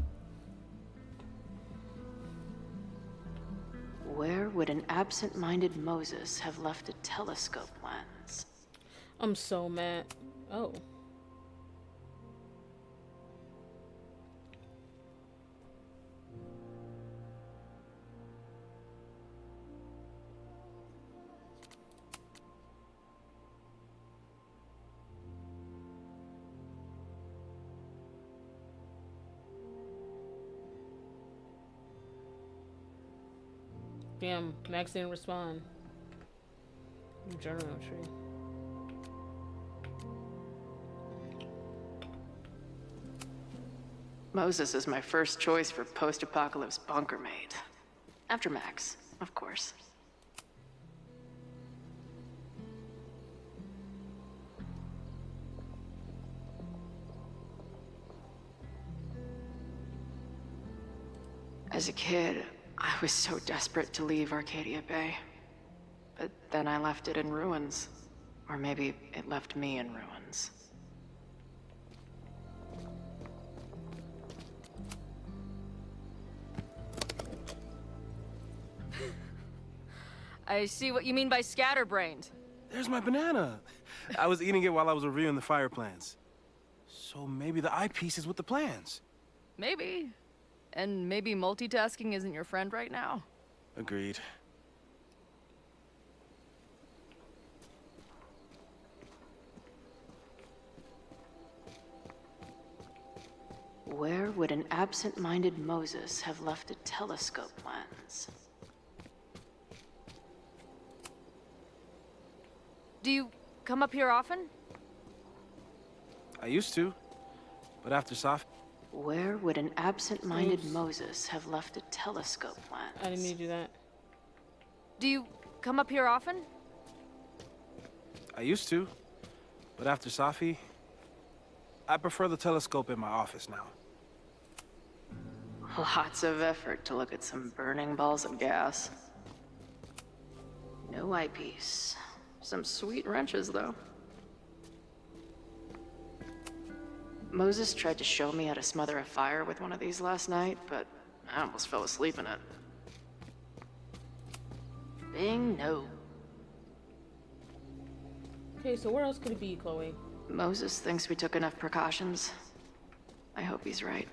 Where would an absent-minded Moses have left a telescope lens? I'm so mad. Oh. Damn, Max didn't respond. Journal entry. Moses is my first choice for post-apocalypse bunker maid. After Max, of course. As a kid, I was so desperate to leave Arcadia Bay. But then I left it in ruins. Or maybe it left me in ruins. I see what you mean by scatterbrained. There's my banana. I was eating it while I was reviewing the fire plans. So maybe the eyepiece is with the plans. Maybe. And maybe multitasking isn't your friend right now. Agreed. Where would an absent-minded Moses have left a telescope lens? Do you come up here often? I used to, but after Saf... Where would an absent-minded Moses have left a telescope lens? I didn't mean to do that. Do you come up here often? I used to, but after Safi, I prefer the telescope in my office now. Lots of effort to look at some burning balls of gas. No eyepiece. Some sweet wrenches, though. Moses tried to show me how to smother a fire with one of these last night, but I almost fell asleep in it. Bing, no. Okay, so where else could it be, Chloe? Moses thinks we took enough precautions. I hope he's right.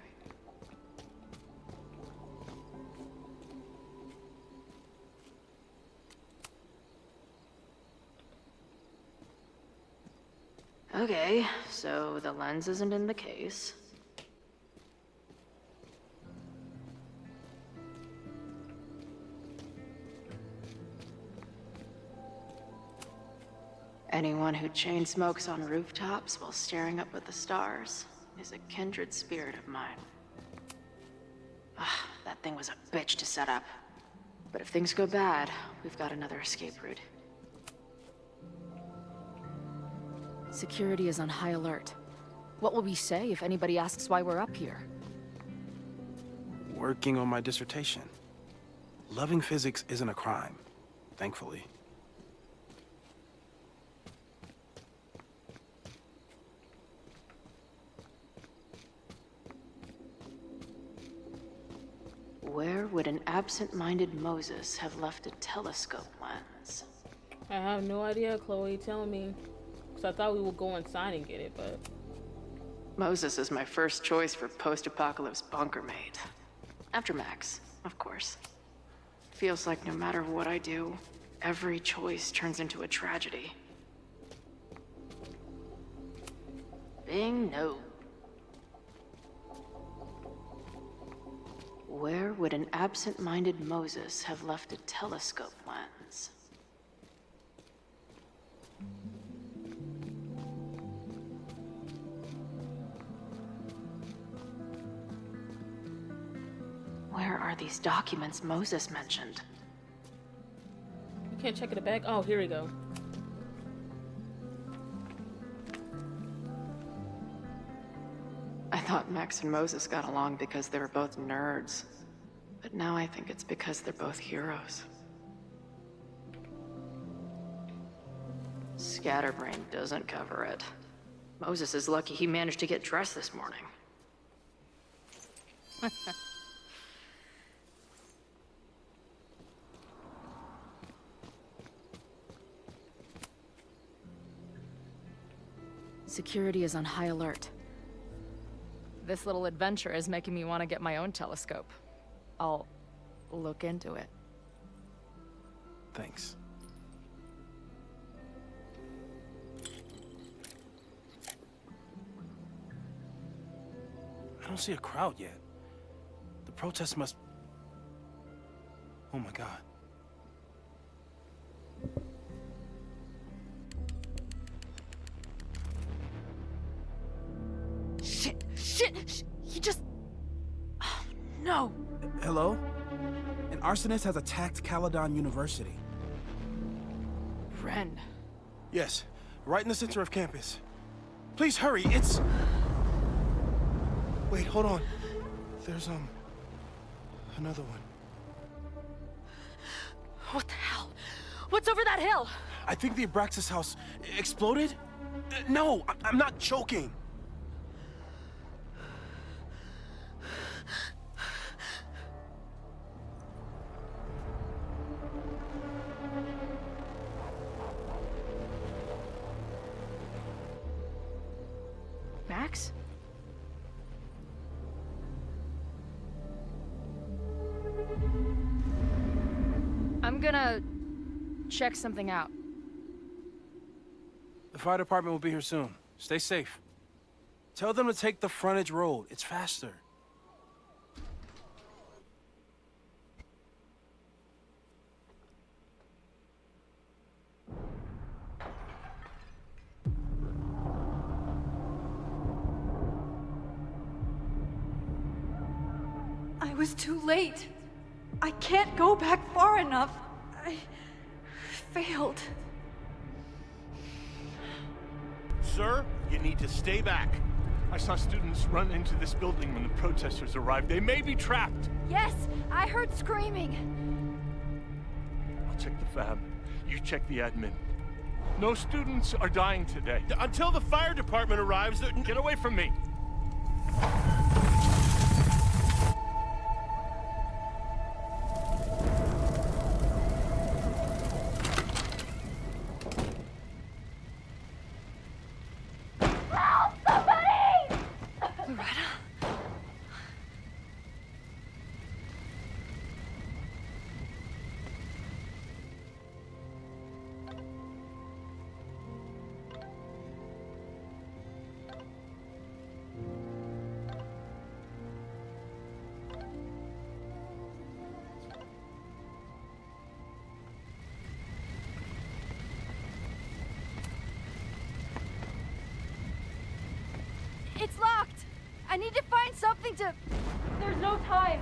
Okay, so the lens isn't in the case. Anyone who chain smokes on rooftops while staring up at the stars is a kindred spirit of mine. Ah, that thing was a bitch to set up. But if things go bad, we've got another escape route. Security is on high alert. What will we say if anybody asks why we're up here? Working on my dissertation. Loving physics isn't a crime, thankfully. Where would an absent-minded Moses have left a telescope lens? I have no idea, Chloe. Tell me. Because I thought we would go inside and get it, but... Moses is my first choice for post-apocalypse bunker maid. After Max, of course. Feels like no matter what I do, every choice turns into a tragedy. Bing, no. Where would an absent-minded Moses have left a telescope lens? Where are these documents Moses mentioned? You can't check it back? Oh, here we go. I thought Max and Moses got along because they were both nerds. But now I think it's because they're both heroes. Scatterbrain doesn't cover it. Moses is lucky he managed to get dressed this morning. Security is on high alert. This little adventure is making me want to get my own telescope. I'll look into it. Thanks. I don't see a crowd yet. The protest must... Oh my God. Shit! He just... Oh, no! Hello? An arsonist has attacked Caledon University. Ren. Yes, right in the center of campus. Please hurry, it's... Wait, hold on. There's, another one. What the hell? What's over that hill? I think the Abraxas house exploded? No, I'm not joking. Max? I'm gonna check something out. The fire department will be here soon. Stay safe. Tell them to take the frontage road. It's faster. I was too late. I can't go back far enough. I failed. Sir, you need to stay back. I saw students run into this building when the protesters arrived. They may be trapped. Yes, I heard screaming. I'll check the fab. You check the admin. No students are dying today. Until the fire department arrives, Get away from me! It's locked! I need to find something to... There's no time.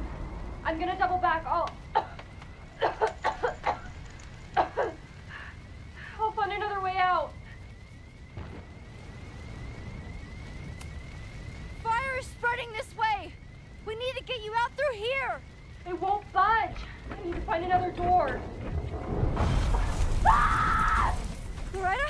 I'm gonna double back. I'll find another way out. Fire is spreading this way. We need to get you out through here. It won't budge. I need to find another door. Ah! Loretta?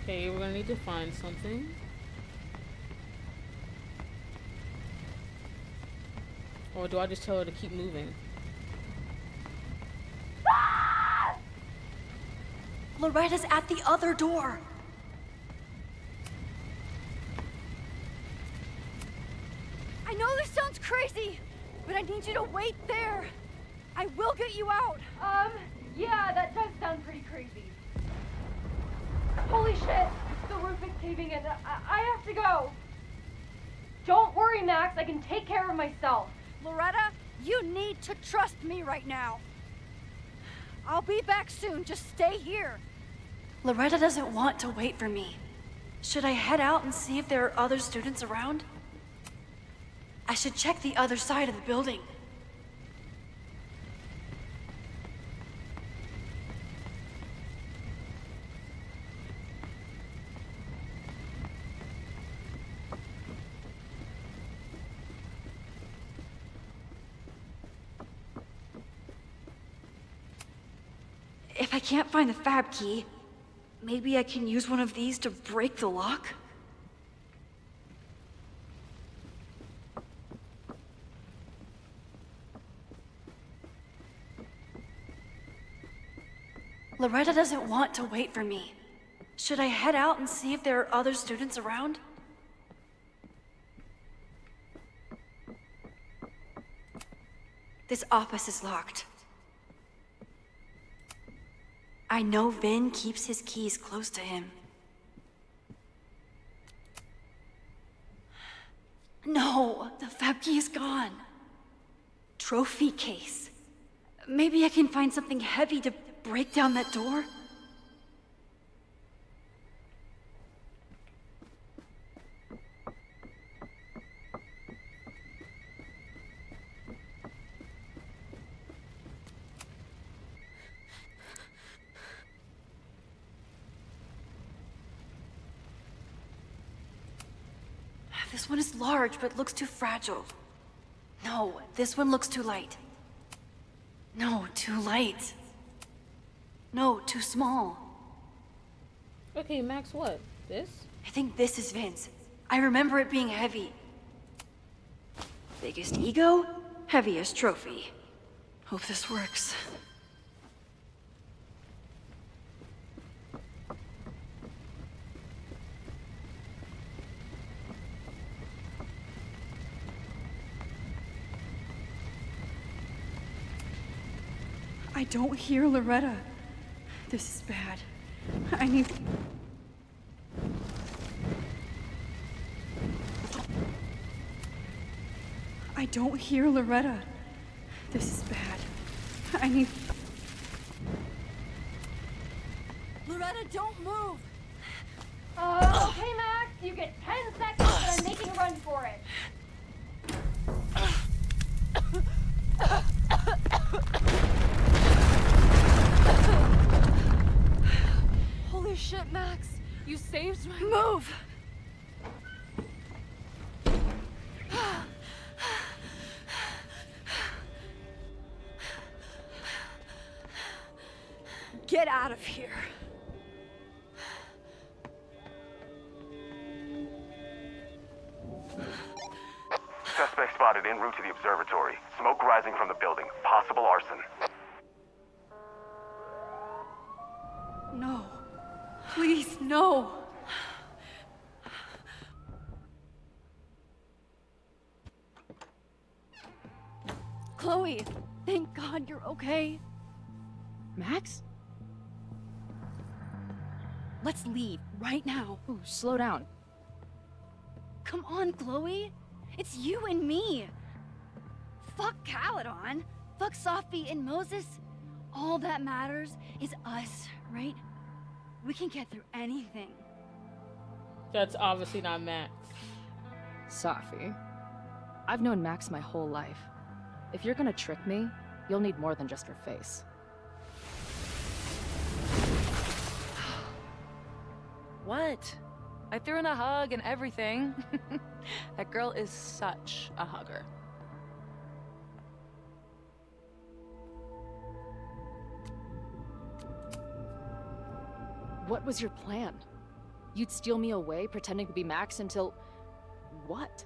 Okay, we're gonna need to find something. Or do I just tell her to keep moving? Ah! Loretta's at the other door. I know this sounds crazy, but I need you to wait there. I will get you out. Yeah, that does sound pretty crazy. Holy shit! The roof is caving in. I have to go. Don't worry, Max. I can take care of myself. Loretta, you need to trust me right now. I'll be back soon. Just stay here. Loretta doesn't want to wait for me. Should I head out and see if there are other students around? I should check the other side of the building. If I can't find the fab key, maybe I can use one of these to break the lock? Loretta doesn't want to wait for me. Should I head out and see if there are other students around? This office is locked. I know Vin keeps his keys close to him. No, the fab key is gone. Trophy case. Maybe I can find something heavy to break down that door? This one is large, but looks too fragile. No, this one looks too light. No, too light. No, too small. Okay, Max, what? This? I think this is Vince. I remember it being heavy. Biggest ego, heaviest trophy. Hope this works. I don't hear Loretta. This is bad. I need... I don't hear Loretta. This is bad. I need... Loretta, don't move! Okay, Max, you get 10 seconds, but I'm making a run for it. Holy shit, Max! You saved my... Move! Get out of here. Suspect spotted en route to the observatory. Smoke rising from the building. Possible arson. No. Please, no. Chloe, thank God you're okay. Max? Let's leave right now. Ooh, slow down. Come on, Chloe. It's you and me. Fuck Caledon. Fuck Sophie and Moses. All that matters is us, right? We can get through anything. That's obviously not Max. Sophie. I've known Max my whole life. If you're gonna trick me, you'll need more than just her face. What? I threw in a hug and everything. That girl is such a hugger. What was your plan? You'd steal me away, pretending to be Max until... what?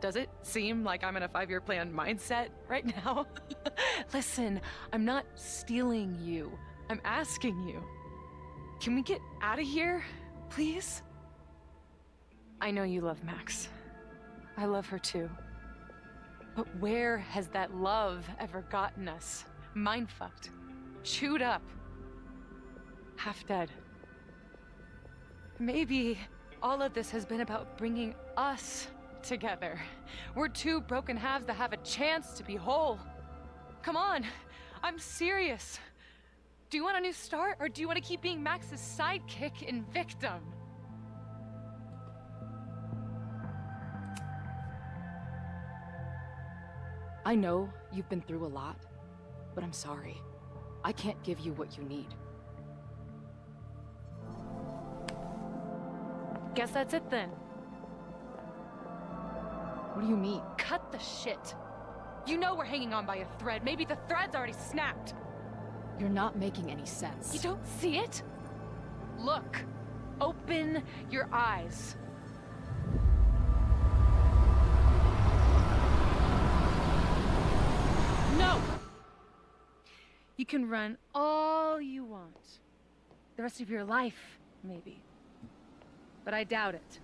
Does it seem like I'm in a 5-year plan mindset right now? Listen, I'm not stealing you. I'm asking you. Can we get out of here, please? I know you love Max. I love her too. But where has that love ever gotten us? Mind-fucked. Chewed up. Half dead. Maybe all of this has been about bringing us together. We're two broken halves that have a chance to be whole. Come on, I'm serious. Do you want a new start, or do you want to keep being Max's sidekick and victim? I know you've been through a lot, but I'm sorry. I can't give you what you need. Guess that's it then. What do you mean? Cut the shit. You know we're hanging on by a thread. Maybe the thread's already snapped. You're not making any sense. You don't see it? Look. Open your eyes. No! You can run all you want. The rest of your life, maybe. But I doubt it.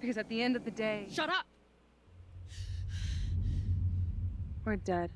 Because at the end of the day... Shut up! We're dead.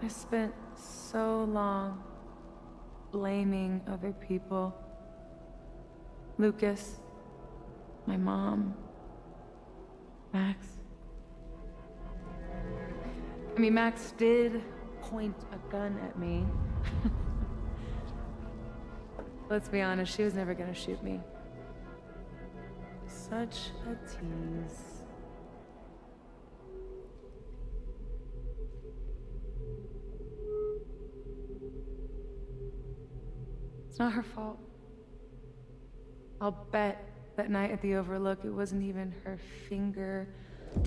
I spent so long blaming other people. Lucas, my mom, Max. I mean, Max did point a gun at me. Let's be honest, she was never gonna shoot me. Such a tease. It's not her fault. I'll bet that night at the Overlook it wasn't even her finger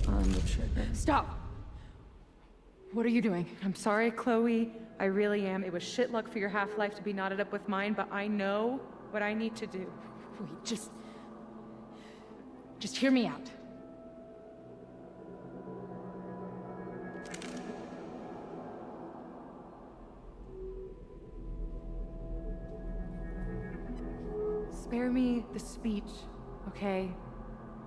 on the trigger. Stop! What are you doing? I'm sorry, Chloe. I really am. It was shit luck for your half-life to be knotted up with mine, but I know what I need to do. Wait, just hear me out. Spare me the speech, okay?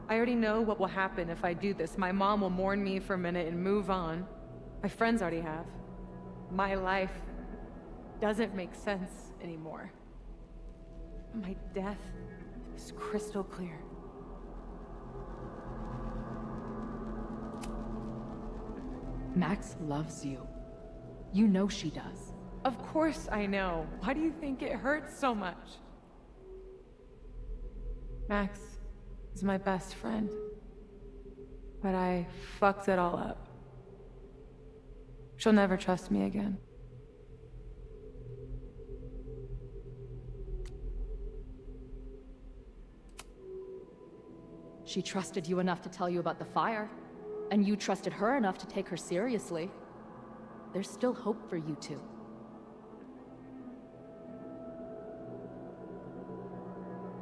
I already know what will happen if I do this. My mom will mourn me for a minute and move on. My friends already have. My life doesn't make sense anymore. My death is crystal clear. Max loves you. You know she does. Of course I know. Why do you think it hurts so much? Max is my best friend. But I fucked it all up. She'll never trust me again. She trusted you enough to tell you about the fire, and you trusted her enough to take her seriously. There's still hope for you two.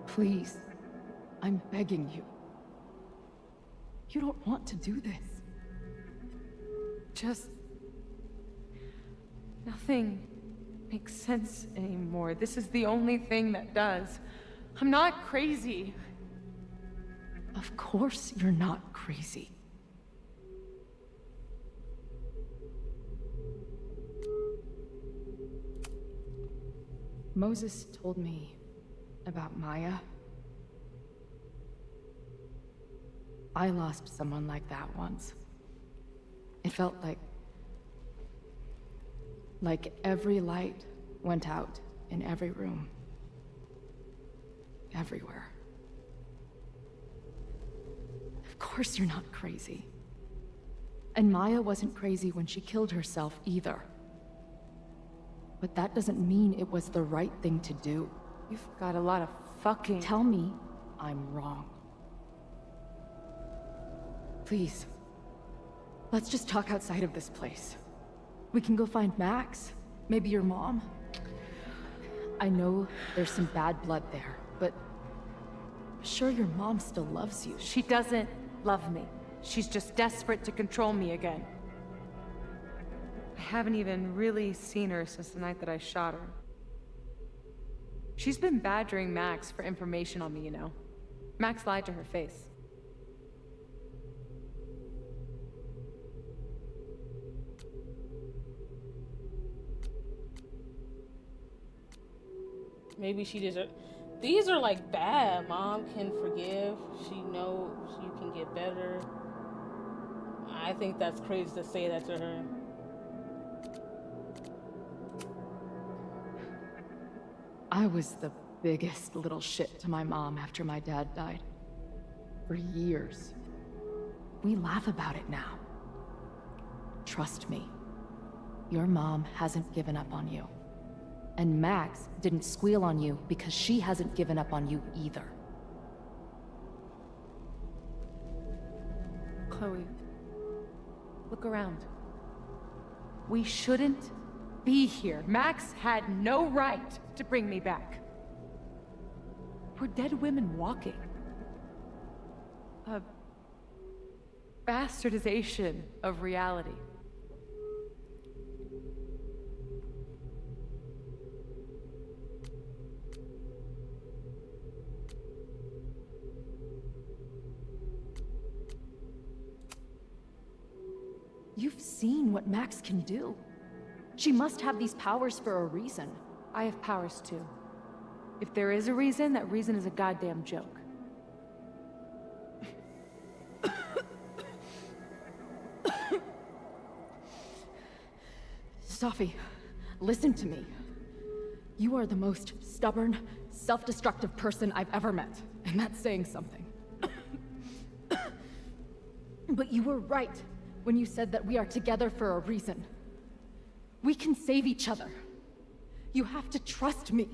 Please, I'm begging you. You don't want to do this. Just... nothing makes sense anymore. This is the only thing that does. I'm not crazy. Of course you're not crazy. Moses told me about Maya. I lost someone like that once. It felt like every light went out in every room. Everywhere. Of course you're not crazy. And Maya wasn't crazy when she killed herself either. But that doesn't mean it was the right thing to do. You've got a lot of fucking... Tell me I'm wrong. Please. Let's just talk outside of this place. We can go find Max. Maybe your mom. I know there's some bad blood there, but I'm sure your mom still loves you. She doesn't love me. She's just desperate to control me again. I haven't even really seen her since the night that I shot her. She's been badgering Max for information on me, you know. Max lied to her face. Maybe she deserves. These are like bad. Mom can forgive. She knows you can get better. I think that's crazy to say that to her. I was the biggest little shit to my mom after my dad died. For years. We laugh about it now. Trust me. Your mom hasn't given up on you. And Max didn't squeal on you because she hasn't given up on you either. Chloe, look around. We shouldn't be here. Max had no right to bring me back. We're dead women walking. A bastardization of reality. You've seen what Max can do. She must have these powers for a reason. I have powers too. If there is a reason, that reason is a goddamn joke. Safi, listen to me. You are the most stubborn, self-destructive person I've ever met, and that's saying something. But you were right when you said that we are together for a reason. We can save each other. You have to trust me.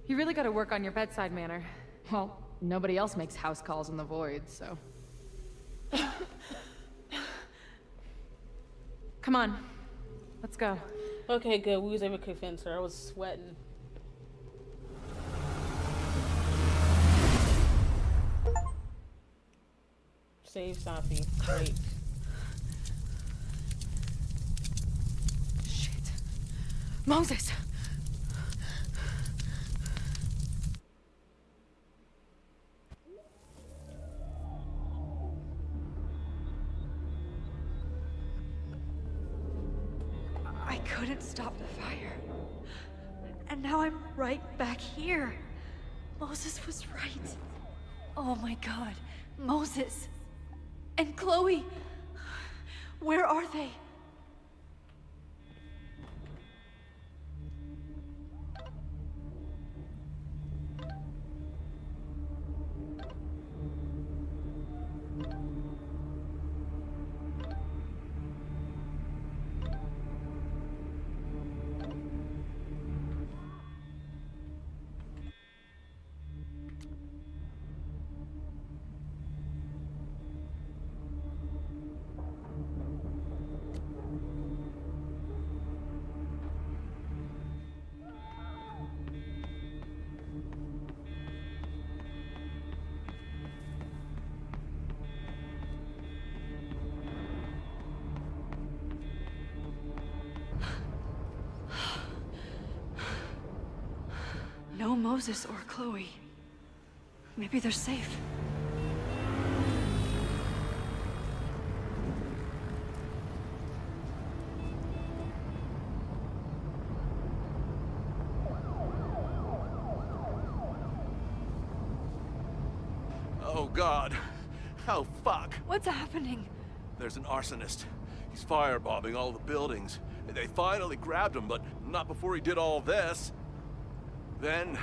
You really gotta work on your bedside manner. Well, nobody else makes house calls in the void, so... Come on. Let's go. Okay, good. We was able to convince her. I was sweating. Save Safi. Great. Shit. Moses! I couldn't stop the fire. And now I'm right back here. Moses was right. Oh my God. Moses. And Chloe. Where are they? No Moses or Chloe. Maybe they're safe. Oh God. Oh fuck. What's happening? There's an arsonist. He's firebombing all the buildings. They finally grabbed him, but not before he did all this. Then,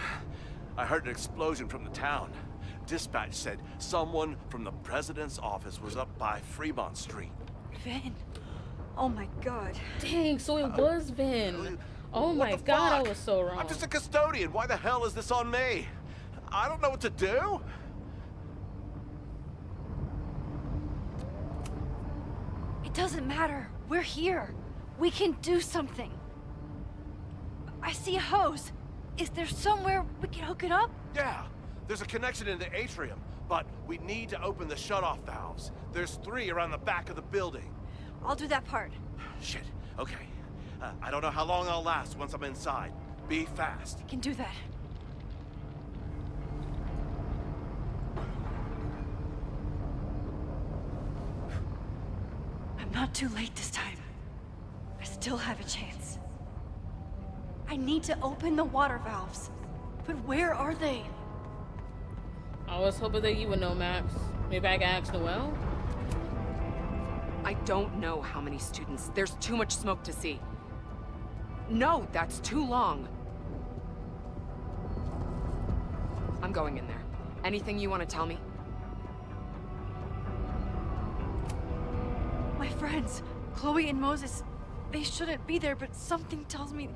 I heard an explosion from the town. Dispatch said someone from the president's office was up by Fremont Street. Vin. Oh my God. Dang, so it was Vin. Oh my God, I was so wrong. I'm just a custodian. Why the hell is this on me? I don't know what to do. It doesn't matter. We're here. We can do something. I see a hose. Is there somewhere we can hook it up? Yeah, there's a connection in the atrium, but we need to open the shutoff valves. There's 3 around the back of the building. I'll do that part. Shit, okay. I don't know how long I'll last once I'm inside. Be fast. I can do that. I'm not too late this time. I still have a chance. I need to open the water valves. But where are they? I was hoping that you would know, Max. Maybe I can ask Noelle? I don't know how many students. There's too much smoke to see. No, that's too long. I'm going in there. Anything you want to tell me? My friends, Chloe and Moses, they shouldn't be there, but something tells me...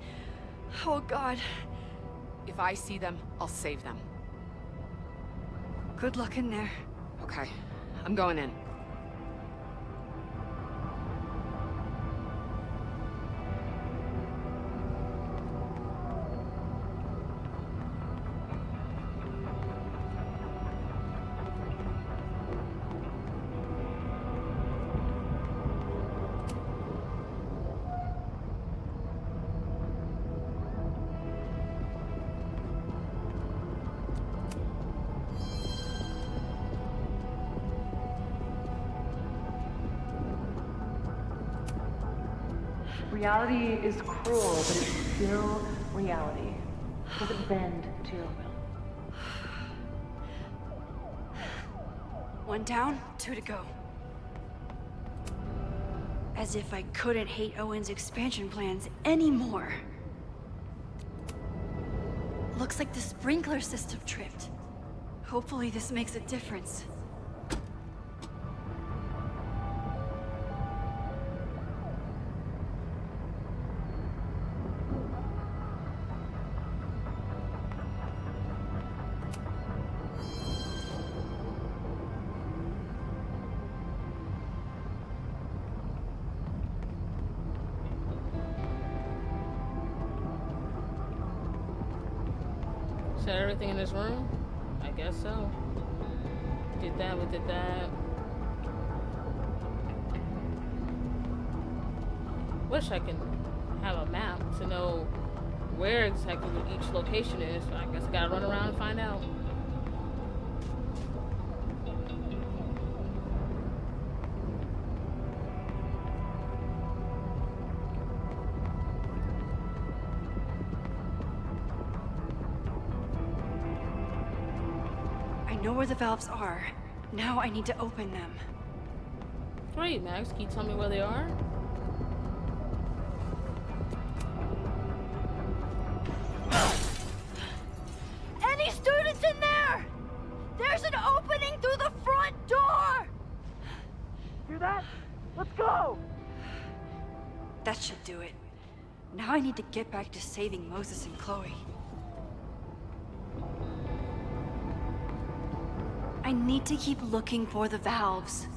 Oh, God. If I see them, I'll save them. Good luck in there. Okay, I'm going in. Reality is cruel, but it's still reality. It doesn't bend to your will. 1 down, 2 to go. As if I couldn't hate Owen's expansion plans anymore. Looks like the sprinkler system tripped. Hopefully this makes a difference. Set everything in this room? I guess so. Did that, we did that. Wish I can have a map to know where exactly each location is. I guess I gotta run around and find out. I know where the valves are. Now I need to open them. Great, Max. Can you tell me where they are? Any students in there? There's an opening through the front door! Hear that? Let's go! That should do it. Now I need to get back to saving Moses and Chloe. I need to keep looking for the valves.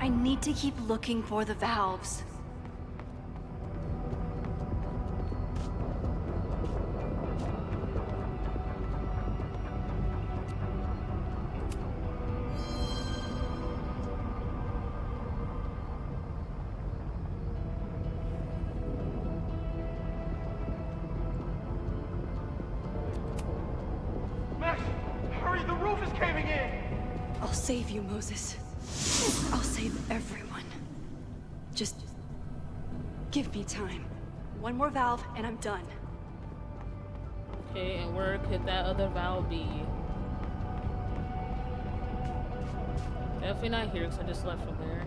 I need to keep looking for the valves. Max, hurry, the roof is caving in! I'll save you, Moses. I'll save everyone. Just give me time. One more valve and I'm done. Okay, and where could that other valve be? Definitely not here, because I just left from there.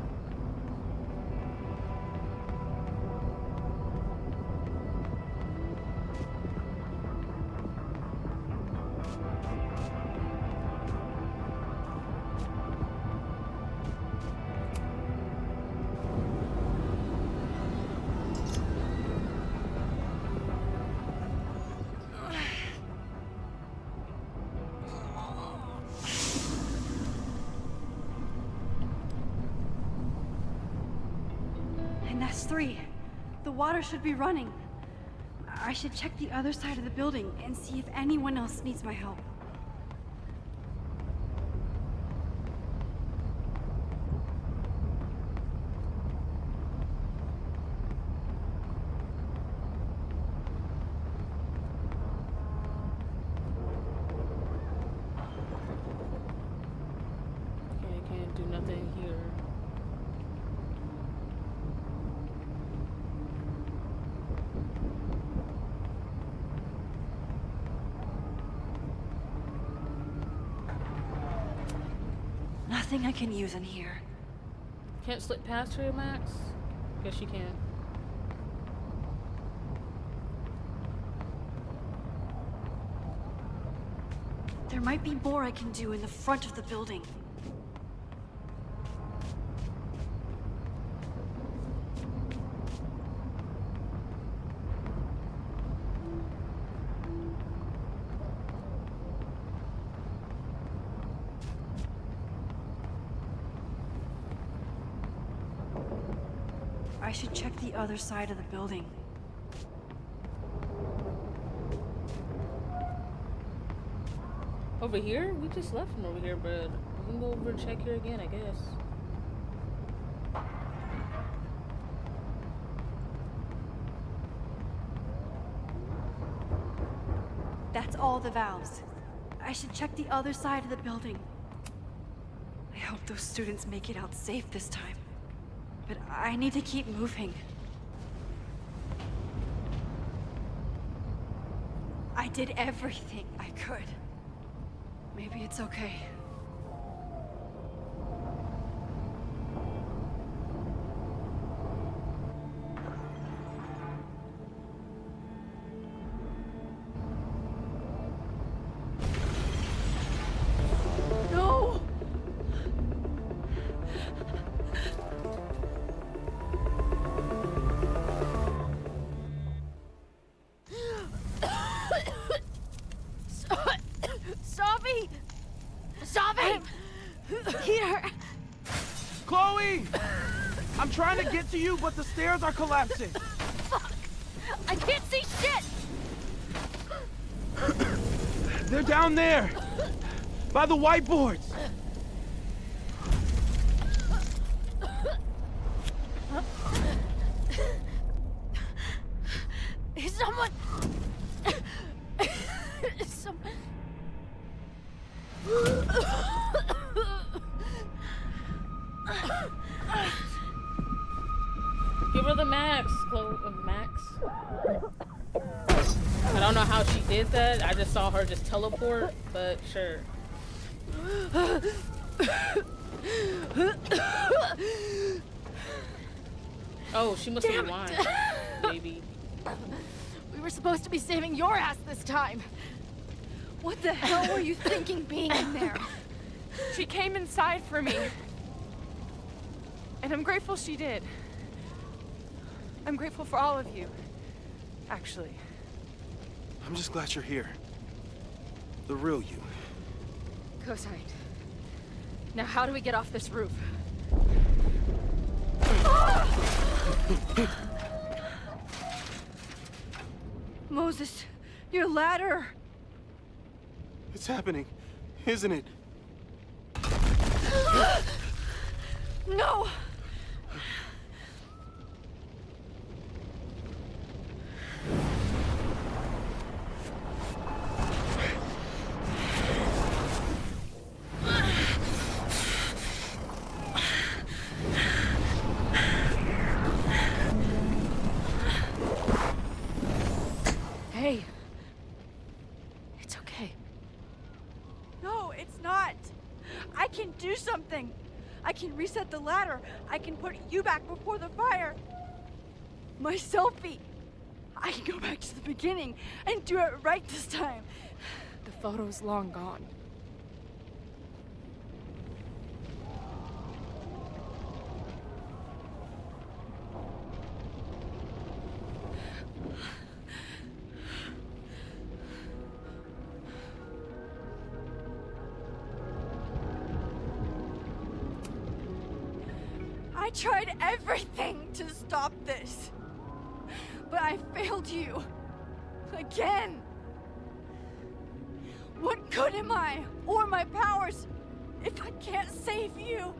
And that's 3. The water should be running. I should check the other side of the building and see if anyone else needs my help. Okay, I can't do nothing here. Nothing I can use in here. Can't slip past her, Max? Guess you can. There might be more I can do in the front of the building. I should check the other side of the building. Over here? We just left from over here, but we can go over and check here again, I guess. That's all the valves. I should check the other side of the building. I hope those students make it out safe this time. But I need to keep moving. I did everything I could. Maybe it's okay. No! Sophie! Sophie! Here! Chloe! I'm trying to get to you, but the stairs are collapsing. Fuck! I can't see shit! They're down there, by the whiteboards. Is someone... Give her the max, Max. I don't know how she did that. I just saw her just teleport, but sure. Oh, she must have won, baby. We were supposed to be saving your ass this time. What the hell were you thinking being in there? She came inside for me. And I'm grateful she did. I'm grateful for all of you. Actually. I'm just glad you're here. The real you. Co-signed. Now how do we get off this roof? Moses, your ladder! It's happening, isn't it? No! Hey. No, it's not. I can do something. I can reset the ladder. I can put you back before the fire. My selfie. I can go back to the beginning and do it right this time. The photo's long gone. I tried everything to stop this. But I failed you. Again. What good am I, or my powers, if I can't save you?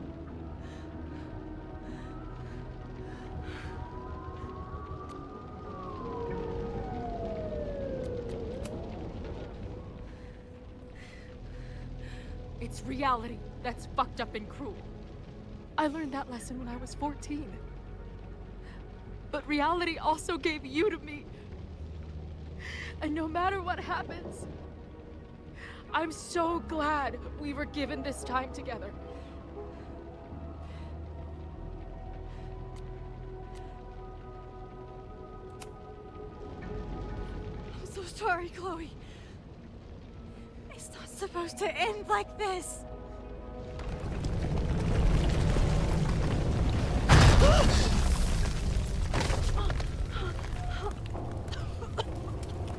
It's reality that's fucked up and cruel. I learned that lesson when I was 14. But reality also gave you to me. And no matter what happens, I'm so glad we were given this time together. I'm so sorry, Chloe. It's not supposed to end like this.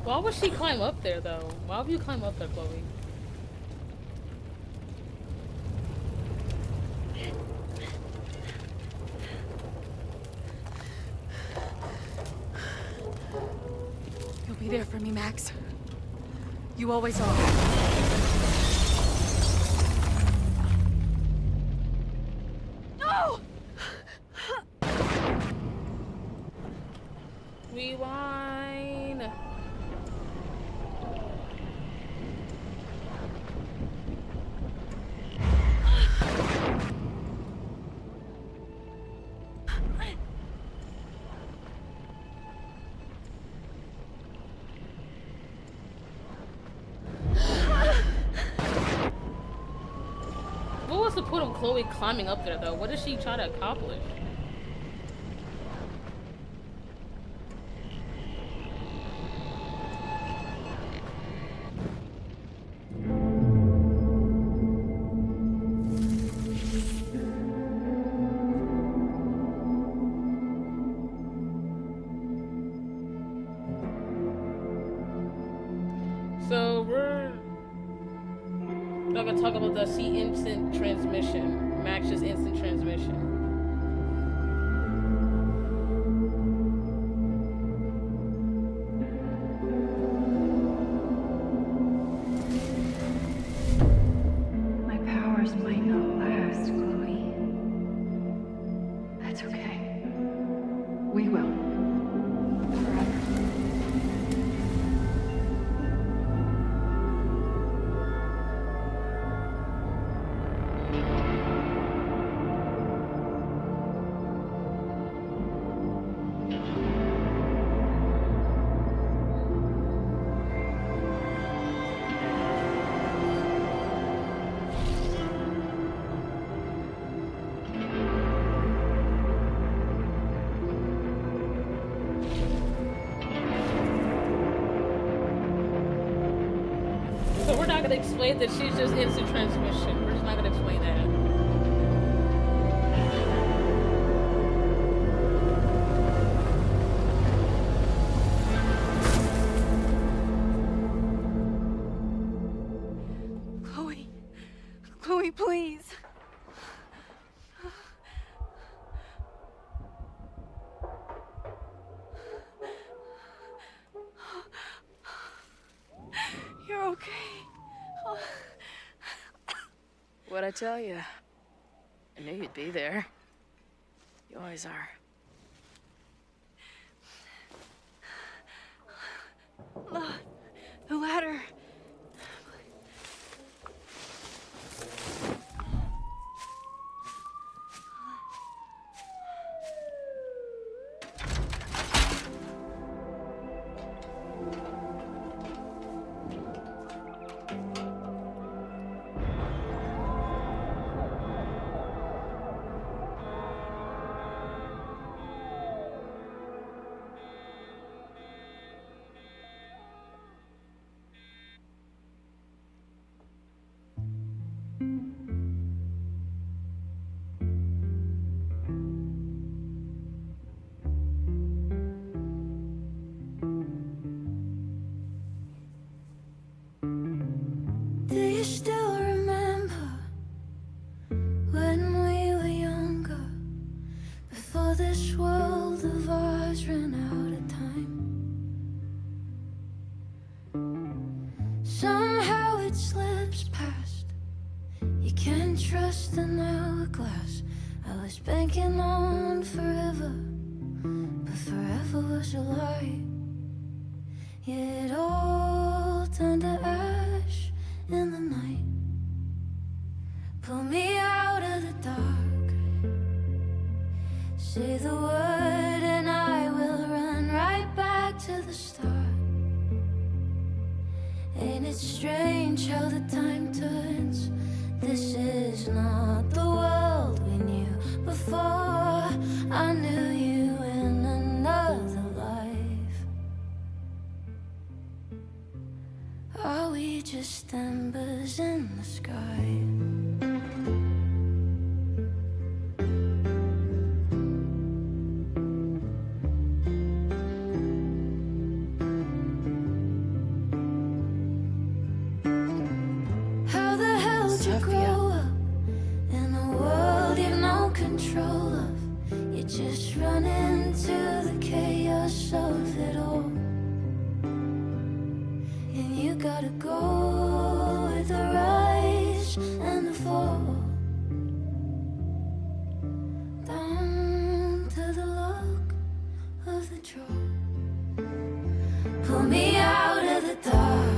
Why would she climb up there, though? Why would you climb up there, Chloe? You'll be there for me, Max. You always are. No! Rewind. What was the point of Chloe climbing up there, though? What did she try to accomplish? So we're not gonna talk about the C instant transmission, Max's instant transmission. My powers might not last, Chloe. That's okay. We will. Forever. So we're not gonna explain that she's just instant transmission. We're just not gonna explain that. Chloe. Chloe, please. You're okay. What'd I tell you? I knew you'd be there. You always are. The ladder. still remember when we were younger, before this world of ours ran out of time? Somehow it slips past. You can't trust an hourglass. I was banking on forever, but forever was a lie. Yeah, it all turned to ash in the night. Pull me out of the dark. Say the word and I will run right back to the start. Ain't it strange how the time turns? This is not the world we knew before. I knew you in another life. Are we just embers in the sky? How the hell did you grow up in a world you've no control of? You just run into the chaos of it all. And you gotta go with the rise and the fall, down to the luck of the draw. Pull me out of the dark.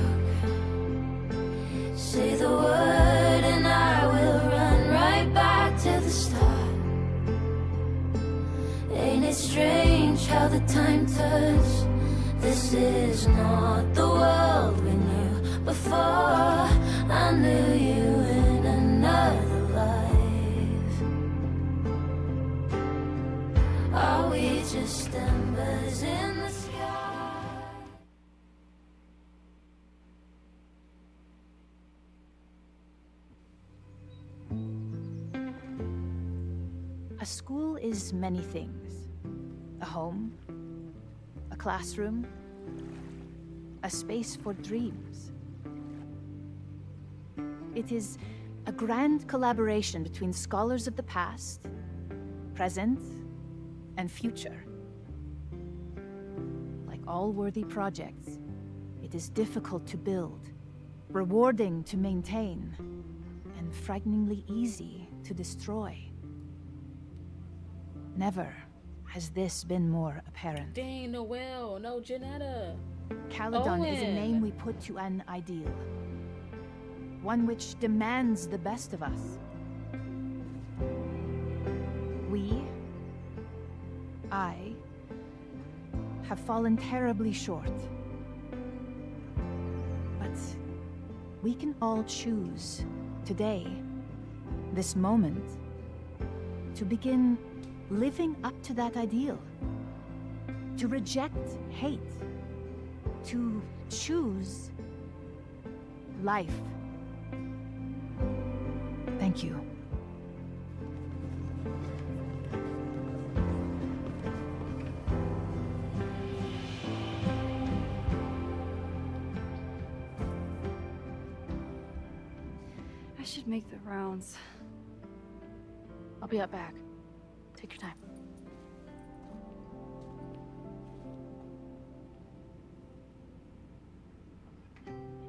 Say the word and I will run right back to the start. Ain't it strange how the time turns? This is not the world we knew before. I knew you in another life. Are we just embers in the sky? A school is many things. A home, a classroom, a space for dreams. It is a grand collaboration between scholars of the past, present, and future. Like all worthy projects, it is difficult to build, rewarding to maintain, and frighteningly easy to destroy. Never has this been more apparent. Dang, Noel, no Janetta. Caledon is a Owen. name we put to an ideal. One which demands the best of us. I, have fallen terribly short. But we can all choose today, this moment, to begin living up to that ideal. To reject hate. To choose life. Thank you. I should make the rounds. I'll be up back. Take your time.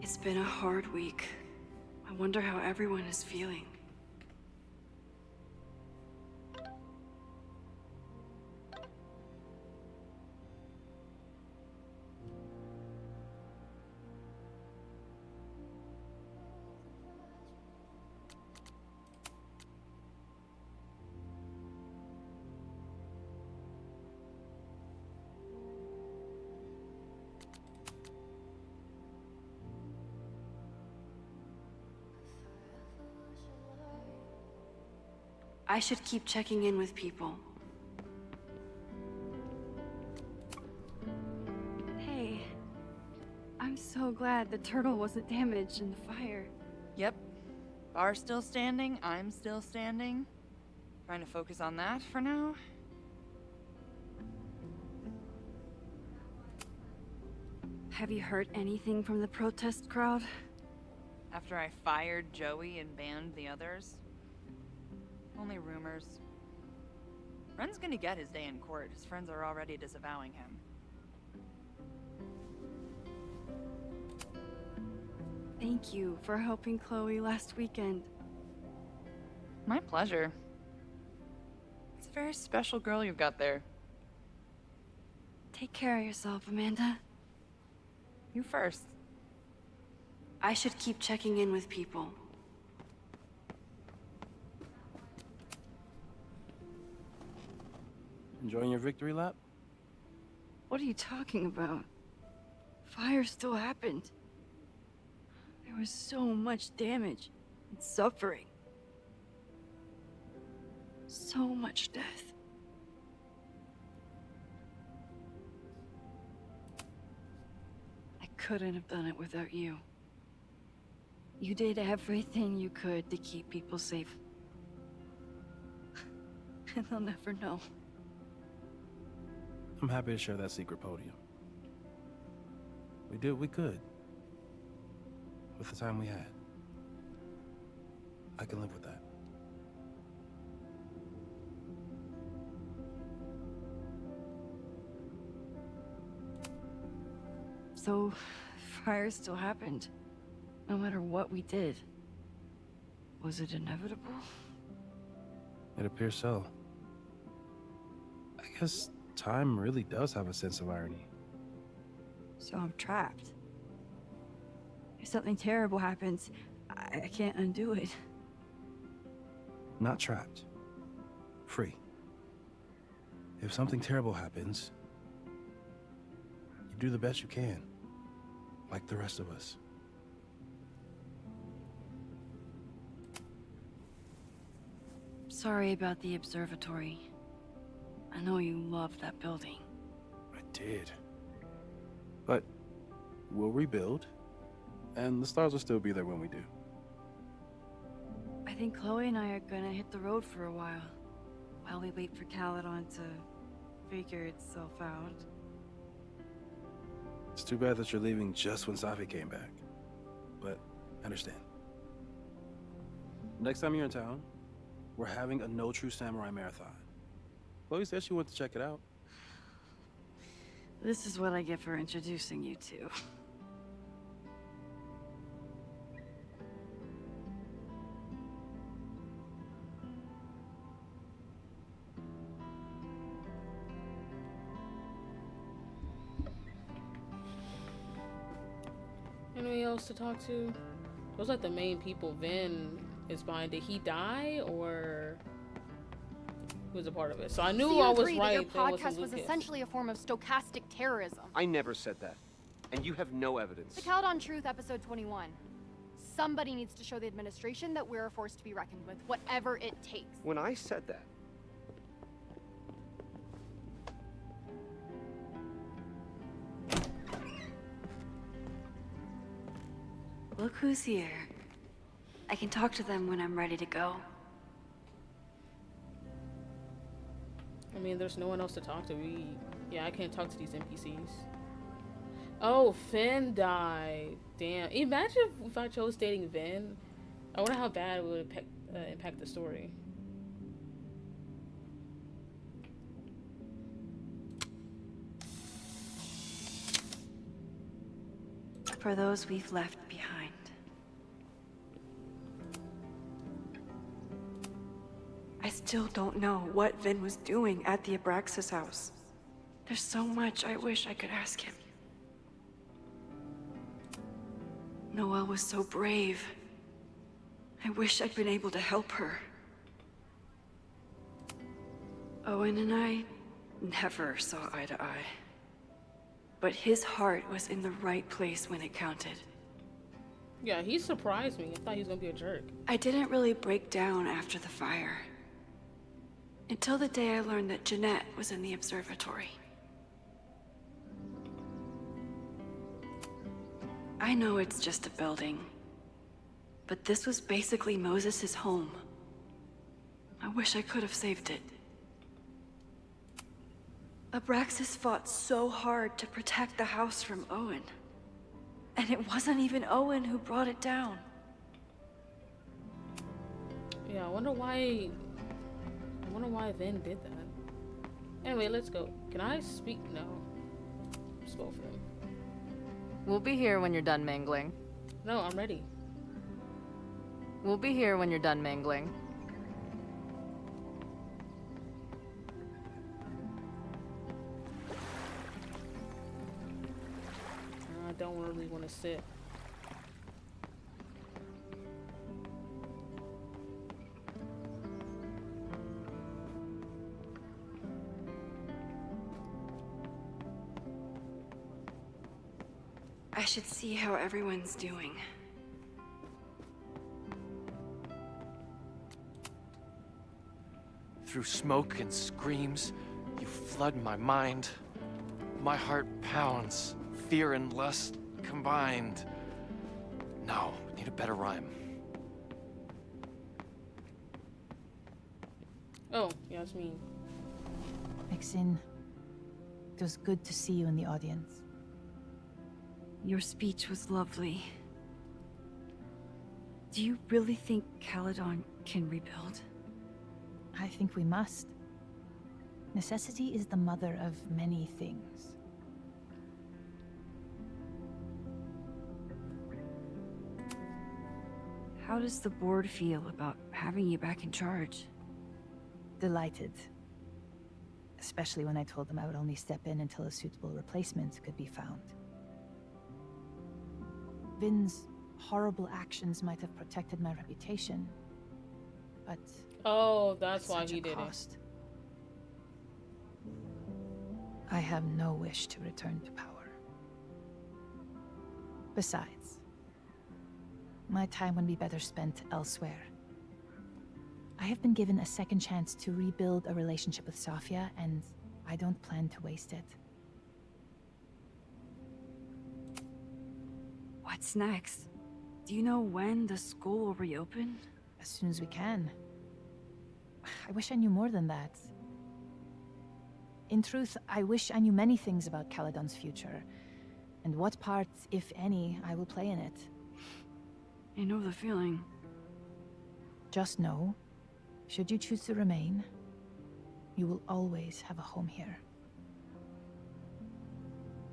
It's been a hard week. I wonder how everyone is feeling. I should keep checking in with people. Hey, I'm so glad the turtle wasn't damaged in the fire. Yep. Bar's still standing, I'm still standing. Trying to focus on that for now. Have you heard anything from the protest crowd? After I fired Joey and banned the others? Only rumors. Ren's gonna get his day in court. His friends are already disavowing him. Thank you for helping Chloe last weekend. My pleasure. It's a very special girl you've got there. Take care of yourself, Amanda. You first. I should keep checking in with people. Enjoying your victory lap? What are you talking about? Fire still happened. There was so much damage and suffering. So much death. I couldn't have done it without you. You did everything you could to keep people safe. And they'll never know. I'm happy to share that secret podium. We did what we could with the time we had. I can live with that. So, fire still happened, no matter what we did. Was it inevitable? It appears so. I guess time really does have a sense of irony. So I'm trapped. If something terrible happens, I can't undo it. Not trapped. Free. If something terrible happens, you do the best you can, like the rest of us. Sorry about the observatory. I know you loved that building. I did. But we'll rebuild, and the stars will still be there when we do. I think Chloe and I are gonna hit the road for a while we wait for Caledon to figure itself out. It's too bad that you're leaving just when Safi came back. But I understand. Next time you're in town, we're having a No True Samurai marathon. Chloe said she went to check it out. This is what I get for introducing you to. Anybody else to talk to? Those like the main people Vin is behind. Did he die or who was a part of it? So I knew So I was agree right. that your there was podcast was Lucas. essentially a form of stochastic terrorism. I never said that. And you have no evidence. The Caledon Truth, episode 21. Somebody needs to show the administration that we're a force to be reckoned with, whatever it takes. When I said that, Look who's here. I can talk to them when I'm ready to go. I mean, there's no one else to talk to. Yeah, I can't talk to these NPCs. Oh, Finn died. Damn. Imagine if I chose dating Vin. I wonder how bad it would impact the story. For those we've left behind. I still don't know what Vin was doing at the Abraxas house. There's so much I wish I could ask him. Noelle was so brave. I wish I'd been able to help her. Owen and I never saw eye to eye. But his heart was in the right place when it counted. Yeah, he surprised me. I thought he was gonna be a jerk. I didn't really break down after the fire. Until the day I learned that Jeanette was in the observatory. I know it's just a building, but this was basically Moses' home. I wish I could have saved it. Abraxas fought so hard to protect the house from Owen. And it wasn't even Owen who brought it down. Yeah, I wonder why Vin did that. Anyway, let's go. Can I speak? No. Spoke for him. We'll be here when you're done mangling. No, I'm ready. We'll be here when you're done mangling. I don't really want to sit. I should see how everyone's doing. Through smoke and screams, you flood my mind. My heart pounds, fear and lust combined. No, need a better rhyme. Oh, Yasmin. Maxine, it was good to see you in the audience. Your speech was lovely. Do you really think Caledon can rebuild? I think we must. Necessity is the mother of many things. How does the board feel about having you back in charge? Delighted. Especially when I told them I would only step in until a suitable replacement could be found. Vin's horrible actions might have protected my reputation, but... Oh, that's why he did it. I have no wish to return to power. Besides, my time would be better spent elsewhere. I have been given a second chance to rebuild a relationship with Safia, and I don't plan to waste it. What's next? Do you know when the school will reopen? As soon as we can. I wish I knew more than that. In truth, I wish I knew many things about Caledon's future, and what part, if any, I will play in it. I know the feeling. Just know, should you choose to remain, you will always have a home here.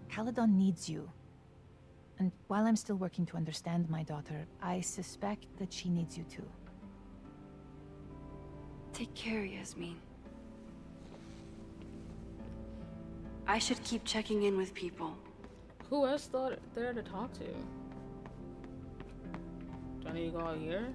Caledon needs you. And while I'm still working to understand my daughter, I suspect that she needs you too. Take care, Yasmin. I should keep checking in with people. Who else thought there to talk to? Do I need to go out here?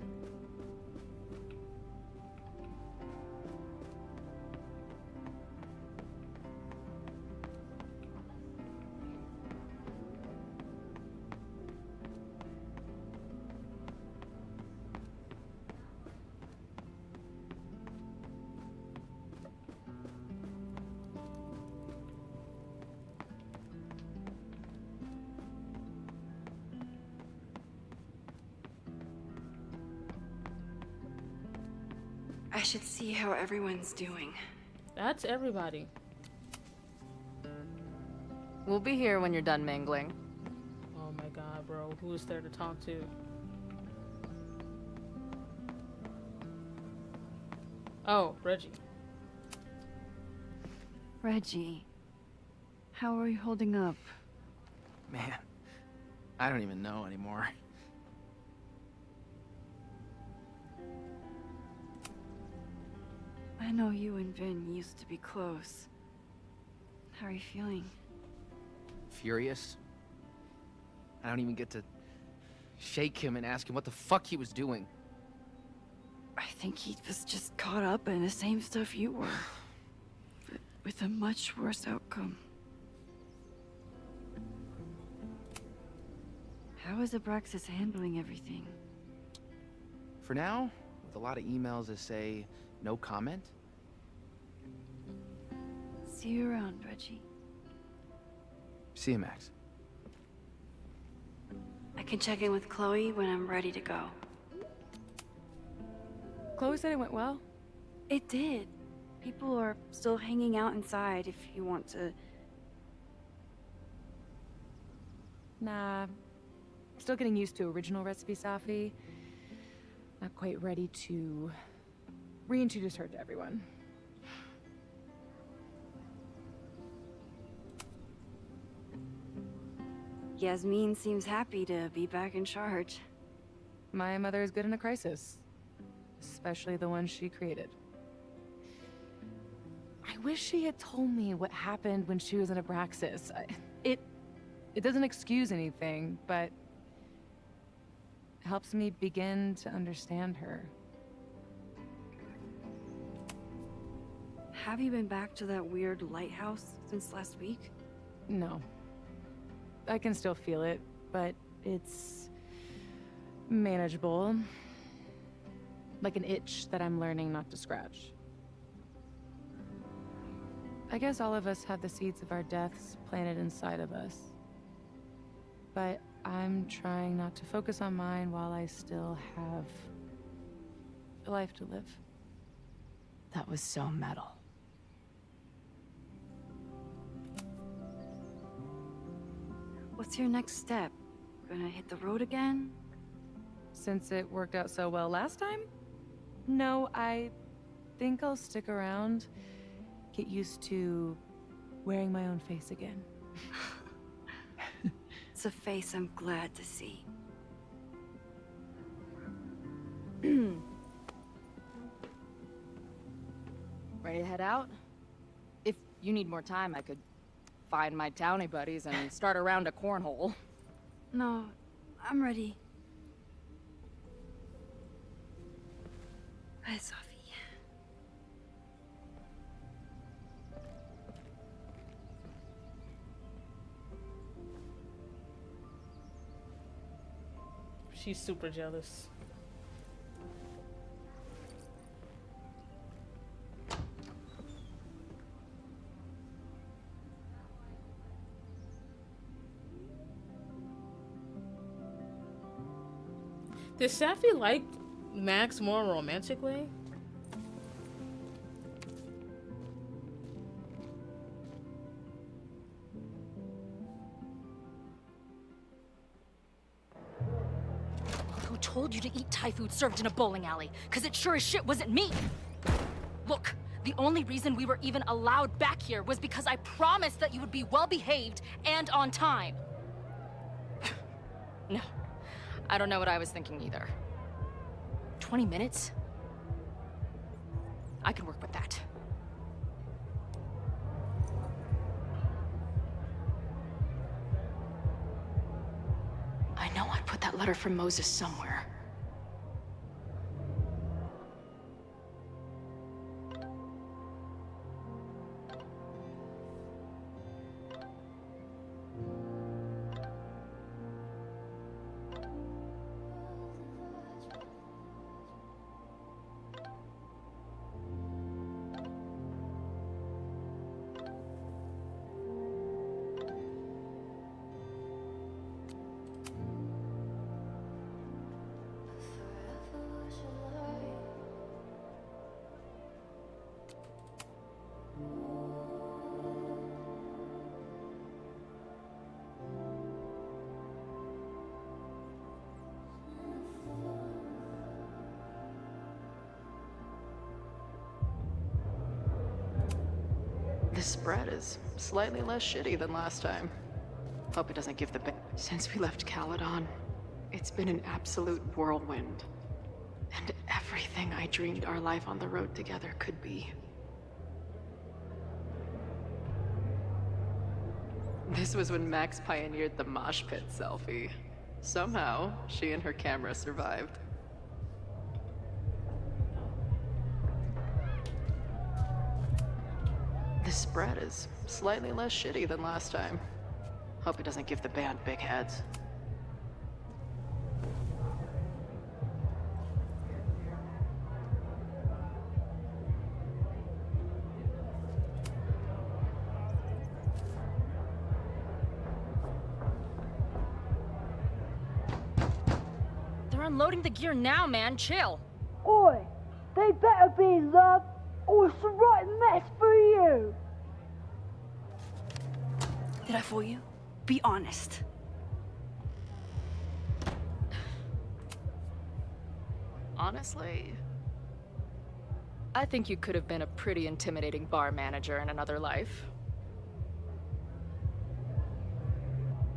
I should see how everyone's doing. That's everybody. We'll be here when you're done mangling. Oh my god, bro. Who is there to talk to? Oh, Reggie. Reggie, how are you holding up? Man, I don't even know anymore. I know you and Vin used to be close. How are you feeling? Furious. I don't even get to shake him and ask him what the fuck he was doing. I think he was just caught up in the same stuff you were. But with a much worse outcome. How is Abraxas handling everything? For now, with a lot of emails that say no comment. See you around, Reggie. See you, Max. I can check in with Chloe when I'm ready to go. Chloe said it went well. It did. People are still hanging out inside if you want to. Nah. Still getting used to original recipe Safi. Not quite ready to reintroduce her to everyone. Yasmin seems happy to be back in charge. My mother is good in a crisis, especially the one she created. I wish she had told me what happened when she was in Abraxas. It doesn't excuse anything, but helps me begin to understand her. Have you been back to that weird lighthouse since last week? No. I can still feel it, but it's manageable. Like an itch that I'm learning not to scratch. I guess all of us have the seeds of our deaths planted inside of us. But I'm trying not to focus on mine while I still have a life to live. That was so metal. What's your next step? Gonna hit the road again? Since it worked out so well last time? No, I think I'll stick around, get used to wearing my own face again. It's a face I'm glad to see. Ready to head out? If you need more time, I could find my townie buddies and start a round of cornhole. No, I'm ready. Bye, Sophie. She's super jealous. Did Safi like Max more romantically? Who told you to eat Thai food served in a bowling alley? Cause it sure as shit wasn't me! Look, the only reason we were even allowed back here was because I promised that you would be well-behaved and on time. No, I don't know what I was thinking either. 20 minutes? I can work with that. I know I put that letter from Moses somewhere. This spread is slightly less shitty than last time. Hope it doesn't give the Since we left Caledon, it's been an absolute whirlwind. And everything I dreamed our life on the road together could be. This was when Max pioneered the mosh pit selfie. Somehow, she and her camera survived. This spread is slightly less shitty than last time. Hope it doesn't give the band big heads. They're unloading the gear now, man. Chill. Oi, they better be in love, or it's a right mess for you. Did I fool you? Be honest. Honestly, I think you could have been a pretty intimidating bar manager in another life.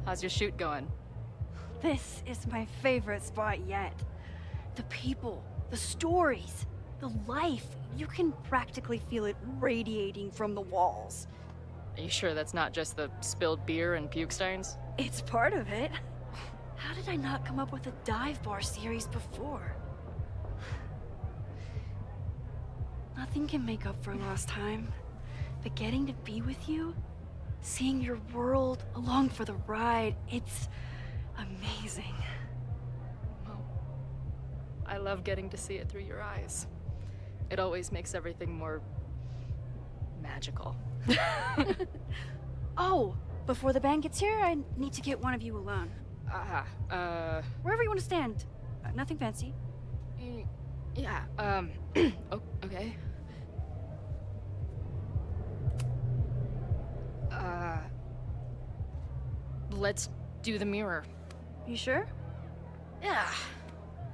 How's your shoot going? This is my favorite spot yet. The people, the stories, the life. You can practically feel it radiating from the walls. Are you sure that's not just the spilled beer and puke stains? It's part of it. How did I not come up with a dive bar series before? Nothing can make up for lost time, but getting to be with you, seeing your world along for the ride, it's amazing. Well, I love getting to see it through your eyes. It always makes everything more magical. Oh, before the band gets here, I need to get one of you alone. Wherever you want to stand. Nothing fancy. Yeah, okay. Let's do the mirror. You sure? Yeah.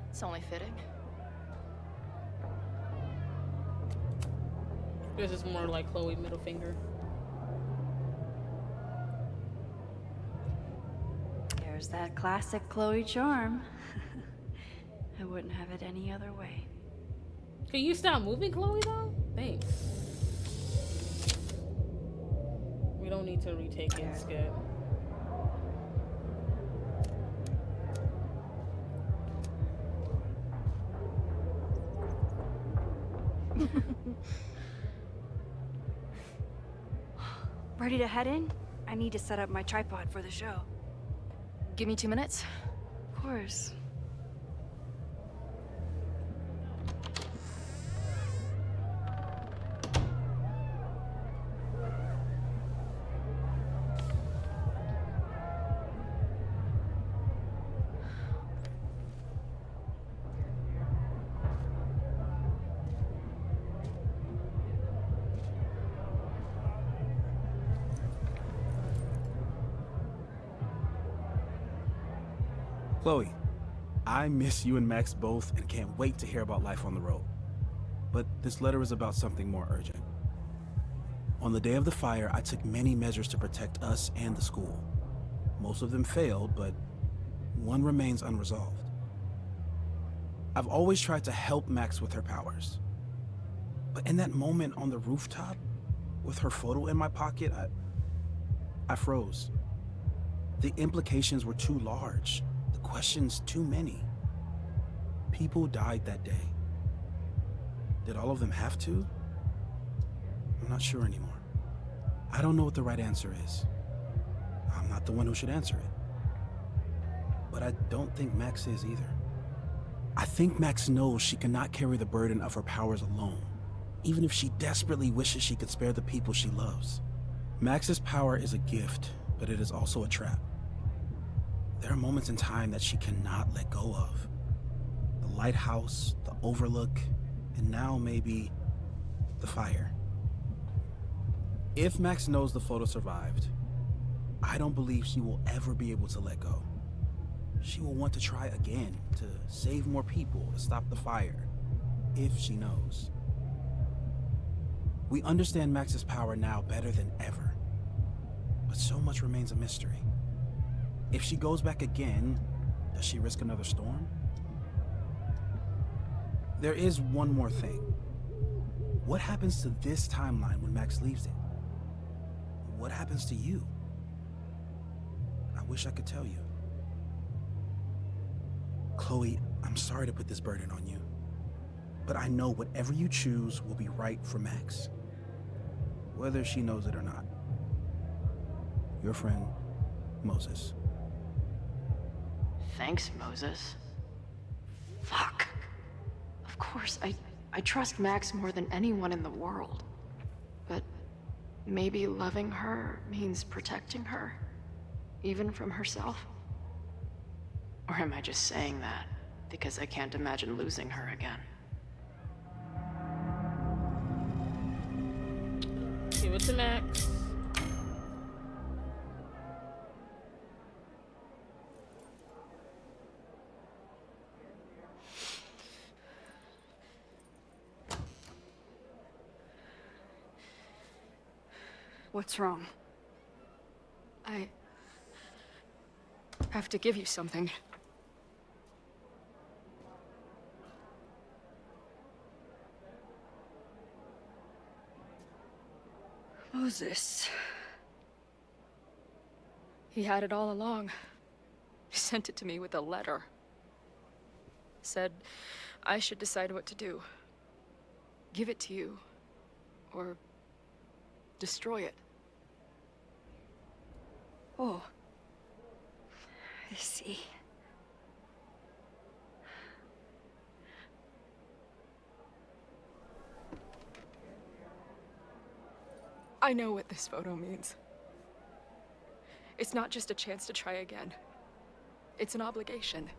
It's only fitting. This is more like Chloe middle finger. There's that classic Chloe charm. I wouldn't have it any other way. Can you stop moving, Chloe, though? Thanks. We don't need to retake it, it's good. Ready to head in? I need to set up my tripod for the show. Give me 2 minutes. Of course. Chloe, I miss you and Max both and can't wait to hear about life on the road. But this letter is about something more urgent. On the day of the fire, I took many measures to protect us and the school. Most of them failed, but one remains unresolved. I've always tried to help Max with her powers. But in that moment on the rooftop, with her photo in my pocket, I froze. The implications were too large. Questions too many. People died that day. Did all of them have to? I'm not sure anymore. I don't know what the right answer is. I'm not the one who should answer it. But I don't think Max is either. I think Max knows she cannot carry the burden of her powers alone, even if she desperately wishes she could spare the people she loves. Max's power is a gift, but it is also a trap. There are moments in time that she cannot let go of. The lighthouse, the overlook, and now maybe the fire. If Max knows the photo survived, I don't believe she will ever be able to let go. She will want to try again, to save more people, to stop the fire, if she knows. We understand Max's power now better than ever, but so much remains a mystery. If she goes back again, does she risk another storm? There is one more thing. What happens to this timeline when Max leaves it? What happens to you? I wish I could tell you. Chloe, I'm sorry to put this burden on you, but I know whatever you choose will be right for Max, whether she knows it or not. Your friend, Moses. Thanks, Moses. Fuck. Of course, I trust Max more than anyone in the world. But maybe loving her means protecting her, even from herself? Or am I just saying that because I can't imagine losing her again? Give it to Max. What's wrong? I have to give you something. Moses. He had it all along. He sent it to me with a letter. Said I should decide what to do. Give it to you, or destroy it. Oh. I see. I know what this photo means. It's not just a chance to try again. It's an obligation.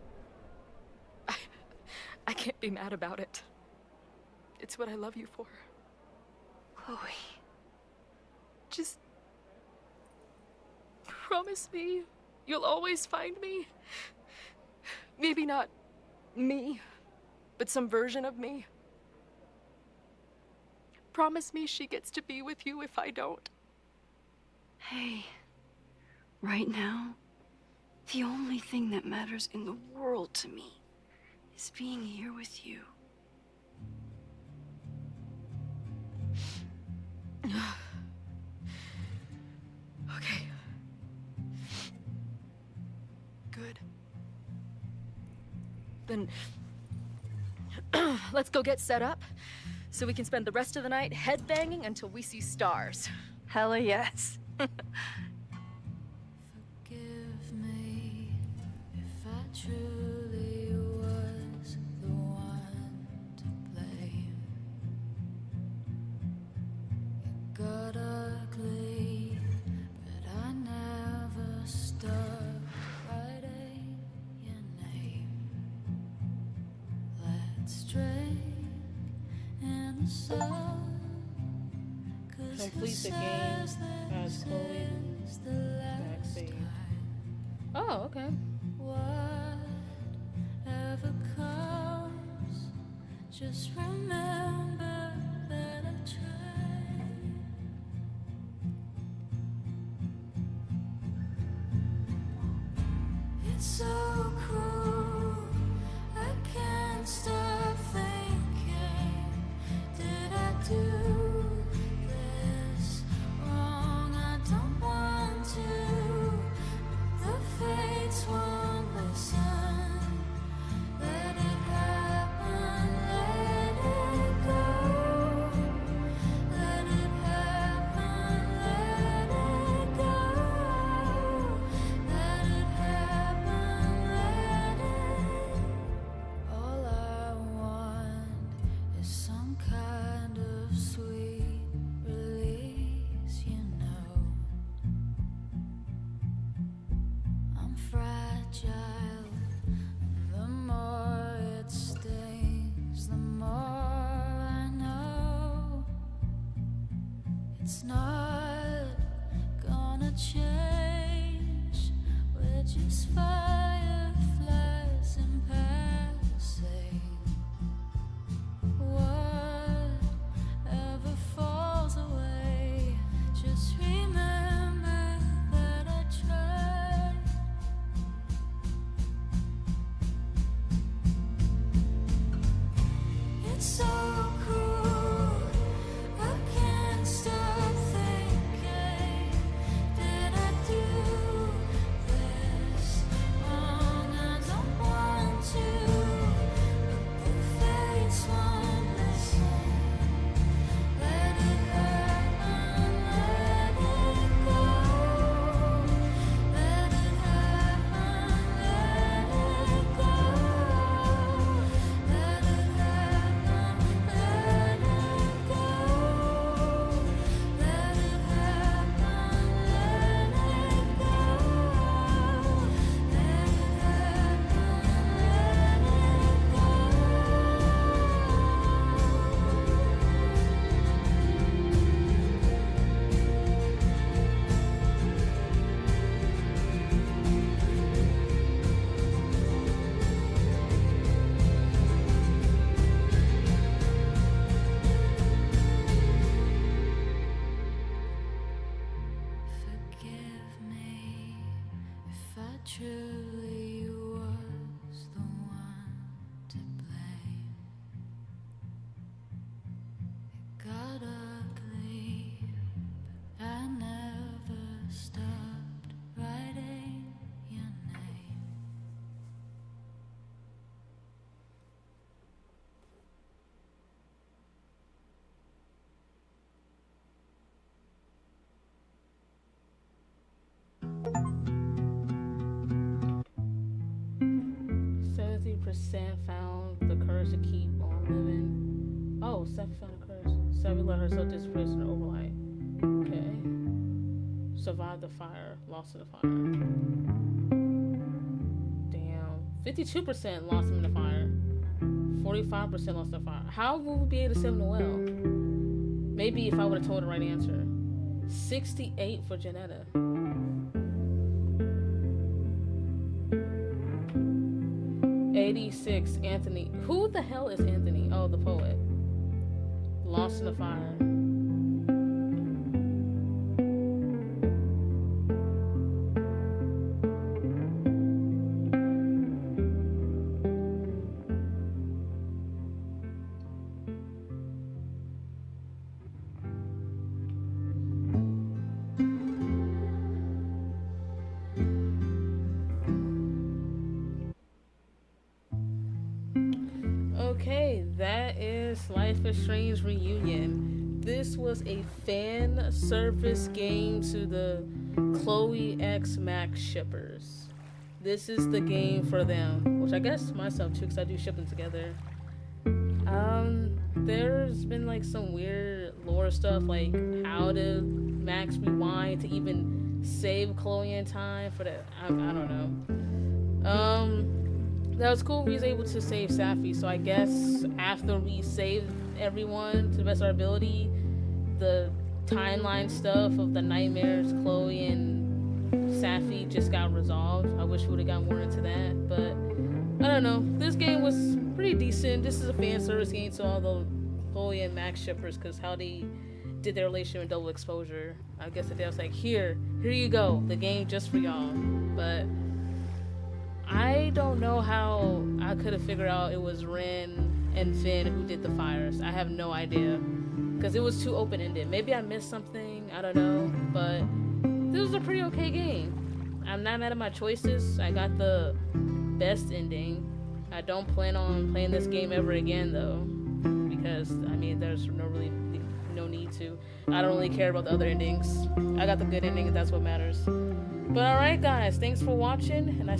I can't be mad about it. It's what I love you for. Chloe. Just promise me you'll always find me. Maybe not me, but some version of me. Promise me she gets to be with you if I don't. Hey, right now, the only thing that matters in the world to me is being here with you. Okay. Good. Then let's go get set up so we can spend the rest of the night headbanging until we see stars. Hella yes. Forgive me if I truly was the one to blame. It got ugly, but I never stopped writing your name. Let's drink in the sun. Complete the game as Chloe backstage. Oh, okay. Whatever comes, just remember that I tried. It's so cruel, I can't stop thinking, did I do this wrong? I don't want to, the fates won't listen. Let it happen, let it go. Let it happen, let it go. Let it happen, let it. All I want is some kind of sweet release, you know. I'm fragile, and the more it stings, the more I know. It's not gonna change, we're just fireflies in passing. Whatever falls away, just remember that I tried. It's so cruel, I can't stop thinking, did I do this wrong? truly was the one to blame. It got ugly, but I never stopped writing your name. Percent found the courage to keep on living. Oh, 7 found a courage. 7 let herself disappear in the overlight. Okay. Survived the fire. Lost in the fire. Damn. 52% lost him in the fire. 45% lost in the fire. How will we be able to save him the well? Maybe if I would have told the right answer. 68 for Janetta. 86, Anthony. Who the hell is Anthony? Oh, the poet. Lost in the fire. Okay, that is Life is Strange Reunion. This was a fan service game to the Chloe X Max shippers. This is the game for them, which I guess myself too, because I do shipping together. There's been like some weird lore stuff, like how did Max rewind to even save Chloe in time for that? I don't know. That was cool. We was able to save Safi, so I guess after we saved everyone to the best of our ability, the timeline stuff of the nightmares, Chloe and Safi just got resolved. I wish we would have got more into that, but I don't know. This game was pretty decent. This is a fan service game to all the Chloe and Max shippers, because how they did their relationship in Double Exposure. I guess that was like, here you go, the game just for y'all. But I don't know how I could have figured out it was Ren and Finn who did the fires. I have no idea, because it was too open-ended. Maybe I missed something, I don't know, but this was a pretty okay game. I'm not mad at my choices. I got the best ending. I don't plan on playing this game ever again though, because I mean there's no need to. I don't really care about the other endings. I got the good ending, and that's what matters. But alright guys, thanks for watching, and I see